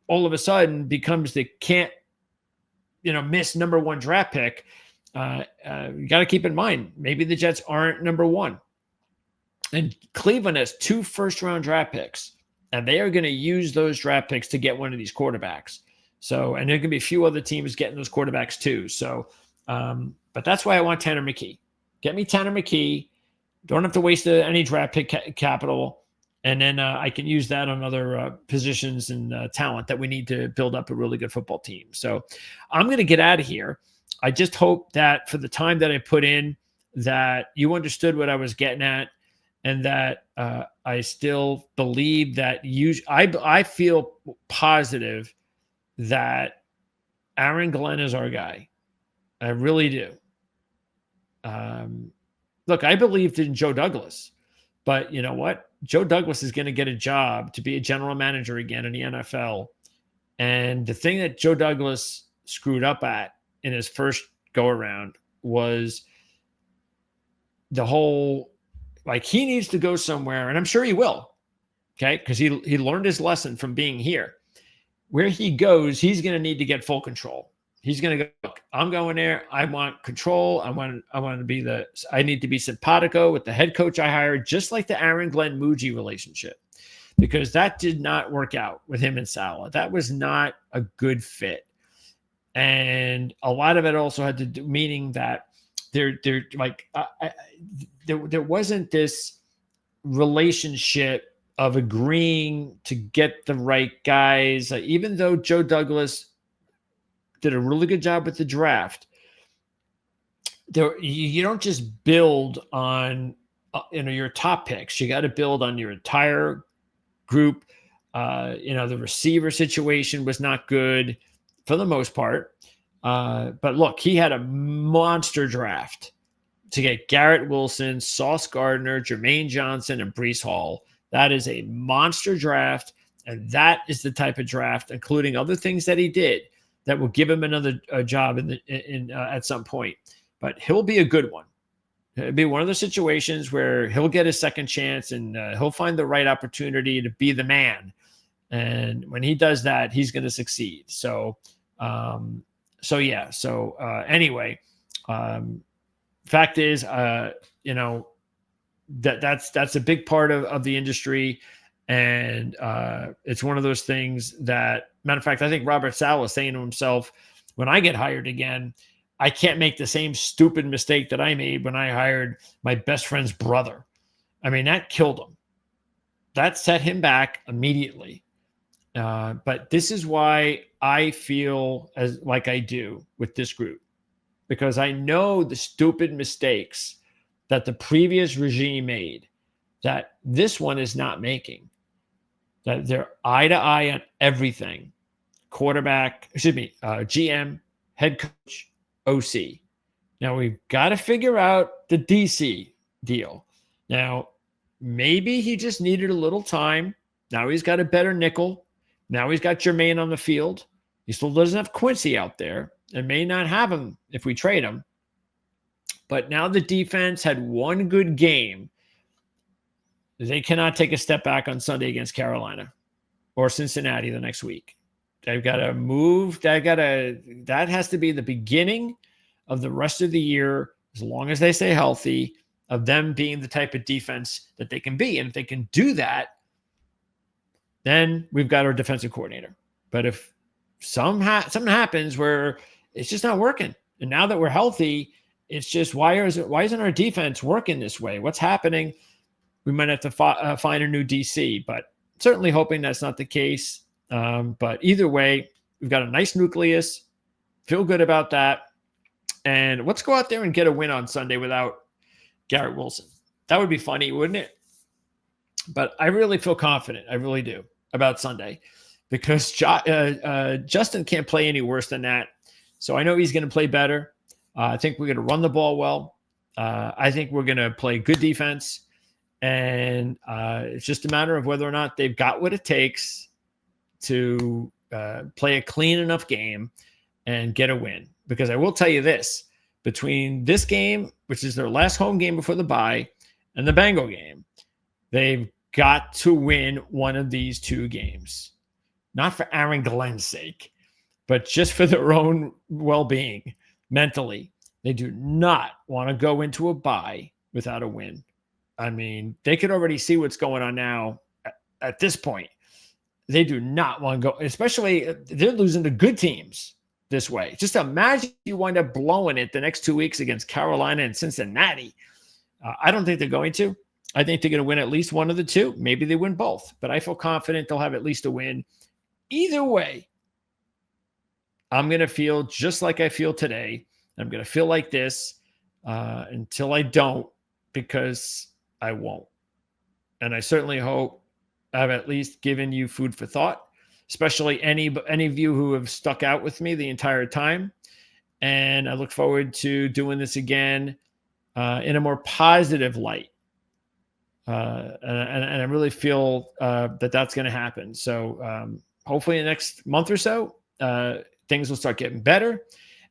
all of a sudden becomes the can't miss number 1 draft pick, you got to keep in mind maybe the Jets aren't number 1, and Cleveland has 2 first-round draft picks, and they are going to use those draft picks to get one of these quarterbacks. So, and there can be a few other teams getting those quarterbacks too. So, but that's why I want Tanner McKee. Get me Tanner McKee. Don't have to waste any draft pick capital. And then I can use that on other positions and talent that we need to build up a really good football team. So I'm going to get out of here. I just hope that for the time that I put in, that you understood what I was getting at, and that I still believe that I feel positive that Aaron Glenn is our guy. I really do. Look, I believed in Joe Douglas, but you know what? Joe Douglas is going to get a job to be a general manager again in the NFL. And the thing that Joe Douglas screwed up at in his first go around was the whole Like he needs to go somewhere, and I'm sure he will. Okay, because he learned his lesson from being here. Where he goes, he's going to need to get full control. He's going to go, look, I'm going there. I want control. I need to be simpatico with the head coach I hired, just like the Aaron Glenn Muji relationship, because that did not work out with him and Salah. That was not a good fit. And a lot of it also had to do, meaning that there wasn't this relationship of agreeing to get the right guys. Even though Joe Douglas did a really good job with the draft, you don't just build on your top picks. You got to build on your entire group. The receiver situation was not good for the most part. But look, he had a monster draft to get Garrett Wilson, Sauce Gardner, Jermaine Johnson, and Breece Hall. That is a monster draft, and that is the type of draft, including other things that he did, that will give him another job at some point. But he'll be a good one. It'll be one of the situations where he'll get a second chance, and he'll find the right opportunity to be the man. And when he does that, he's going to succeed. Anyway, fact is, that's a big part of the industry. And it's one of those things that, matter of fact, I think Robert Saleh is saying to himself, when I get hired again, I can't make the same stupid mistake that I made when I hired my best friend's brother. I mean, that killed him. That set him back immediately. But this is why I feel like I do with this group, because I know the stupid mistakes that the previous regime made that this one is not making, that they're eye to eye on everything. GM, head coach, OC. Now we've got to figure out the DC deal. Now, maybe he just needed a little time. Now he's got a better nickel. Now he's got Jermaine on the field. He still doesn't have Quincy out there, and may not have him if we trade him. But now the defense had one good game. They cannot take a step back on Sunday against Carolina or Cincinnati the next week. They've got to move. That has to be the beginning of the rest of the year, as long as they stay healthy, of them being the type of defense that they can be. And if they can do that, then we've got our defensive coordinator. But if something happens where it's just not working, and now that we're healthy, it's just, why isn't our defense working this way? What's happening? We might have to find a new DC, but certainly hoping that's not the case. But either way, we've got a nice nucleus. Feel good about that. And let's go out there and get a win on Sunday without Garrett Wilson. That would be funny, wouldn't it? But I really feel confident. I really do about Sunday, because Justin can't play any worse than that. So I know he's going to play better. I think we're going to run the ball well. I think we're going to play good defense. And it's just a matter of whether or not they've got what it takes to play a clean enough game and get a win. Because I will tell you this, between this game, which is their last home game before the bye, and the Bengal game, they've got to win one of these two games. Not for Aaron Glenn's sake, but just for their own well-being mentally. They do not want to go into a bye without a win. I mean, they could already see what's going on now at this point. They do not want to go, especially they're losing to good teams this way. Just imagine you wind up blowing it the next 2 weeks against Carolina and Cincinnati. I don't think they're going to. I think they're going to win at least one of the two. Maybe they win both, but I feel confident they'll have at least a win. Either way, I'm going to feel just like I feel today. I'm going to feel like this until I don't, because I won't. And I certainly hope I've at least given you food for thought, especially any of you who have stuck out with me the entire time. And I look forward to doing this again in a more positive light. And I really feel that that's going to happen. So hopefully in the next month or so, things will start getting better.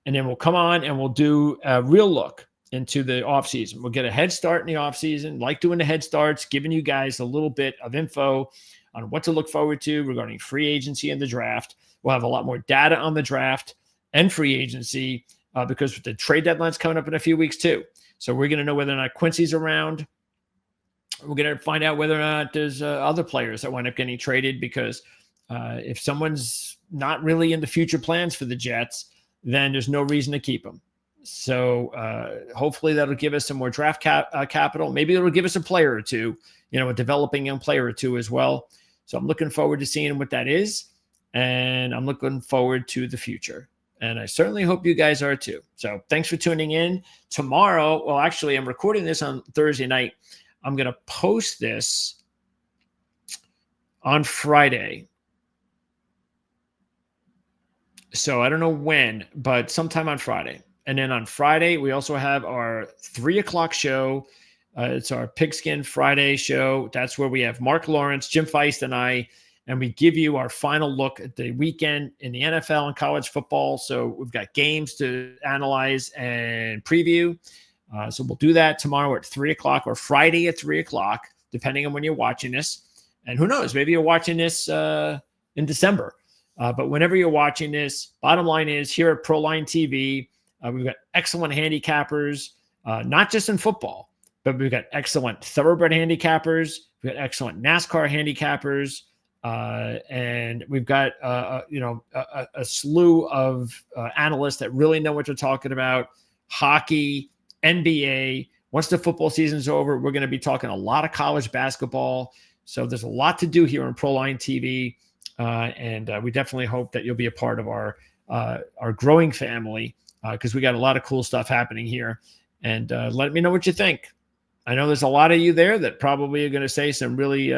And then we'll come on and we'll do a real look into the offseason. We'll get a head start in the offseason, like doing the head starts, giving you guys a little bit of info on what to look forward to regarding free agency and the draft. We'll have a lot more data on the draft and free agency because the trade deadline's coming up in a few weeks too. So we're going to know whether or not Quincy's around. We're going to find out whether or not there's other players that wind up getting traded, because if someone's not really in the future plans for the Jets, then there's no reason to keep them. So hopefully that'll give us some more draft capital. Maybe it'll give us a player or two, a developing young player or two as well. So I'm looking forward to seeing what that is. And I'm looking forward to the future. And I certainly hope you guys are too. So thanks for tuning in. Tomorrow, well, actually, I'm recording this on Thursday night. I'm going to post this on Friday. So I don't know when, but sometime on Friday. And then on Friday, we also have our 3:00 show. It's our Pigskin Friday show. That's where we have Mark Lawrence, Jim Feist, and I, and we give you our final look at the weekend in the NFL and college football. So we've got games to analyze and preview. So we'll do that tomorrow at 3:00 or Friday at 3:00, depending on when you're watching this. And who knows, maybe you're watching this in December. But whenever you're watching this, bottom line is here at Proline TV, we've got excellent handicappers, not just in football, but we've got excellent thoroughbred handicappers. We've got excellent NASCAR handicappers. And we've got, a slew of analysts that really know what they're talking about. Hockey, NBA. Once the football season's over, we're going to be talking a lot of college basketball. So there's a lot to do here on Proline TV. And we definitely hope that you'll be a part of our growing family, because we got a lot of cool stuff happening here. And let me know what you think. I know there's a lot of you there that probably are going to say some really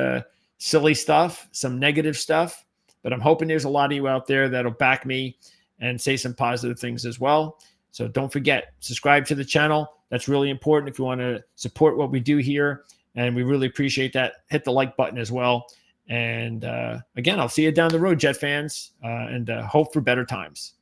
silly stuff, some negative stuff, but I'm hoping there's a lot of you out there that'll back me and say some positive things as well. So don't forget, subscribe to the channel. That's really important if you want to support what we do here. And we really appreciate that. Hit the like button as well. And again, I'll see you down the road, Jet fans, and hope for better times.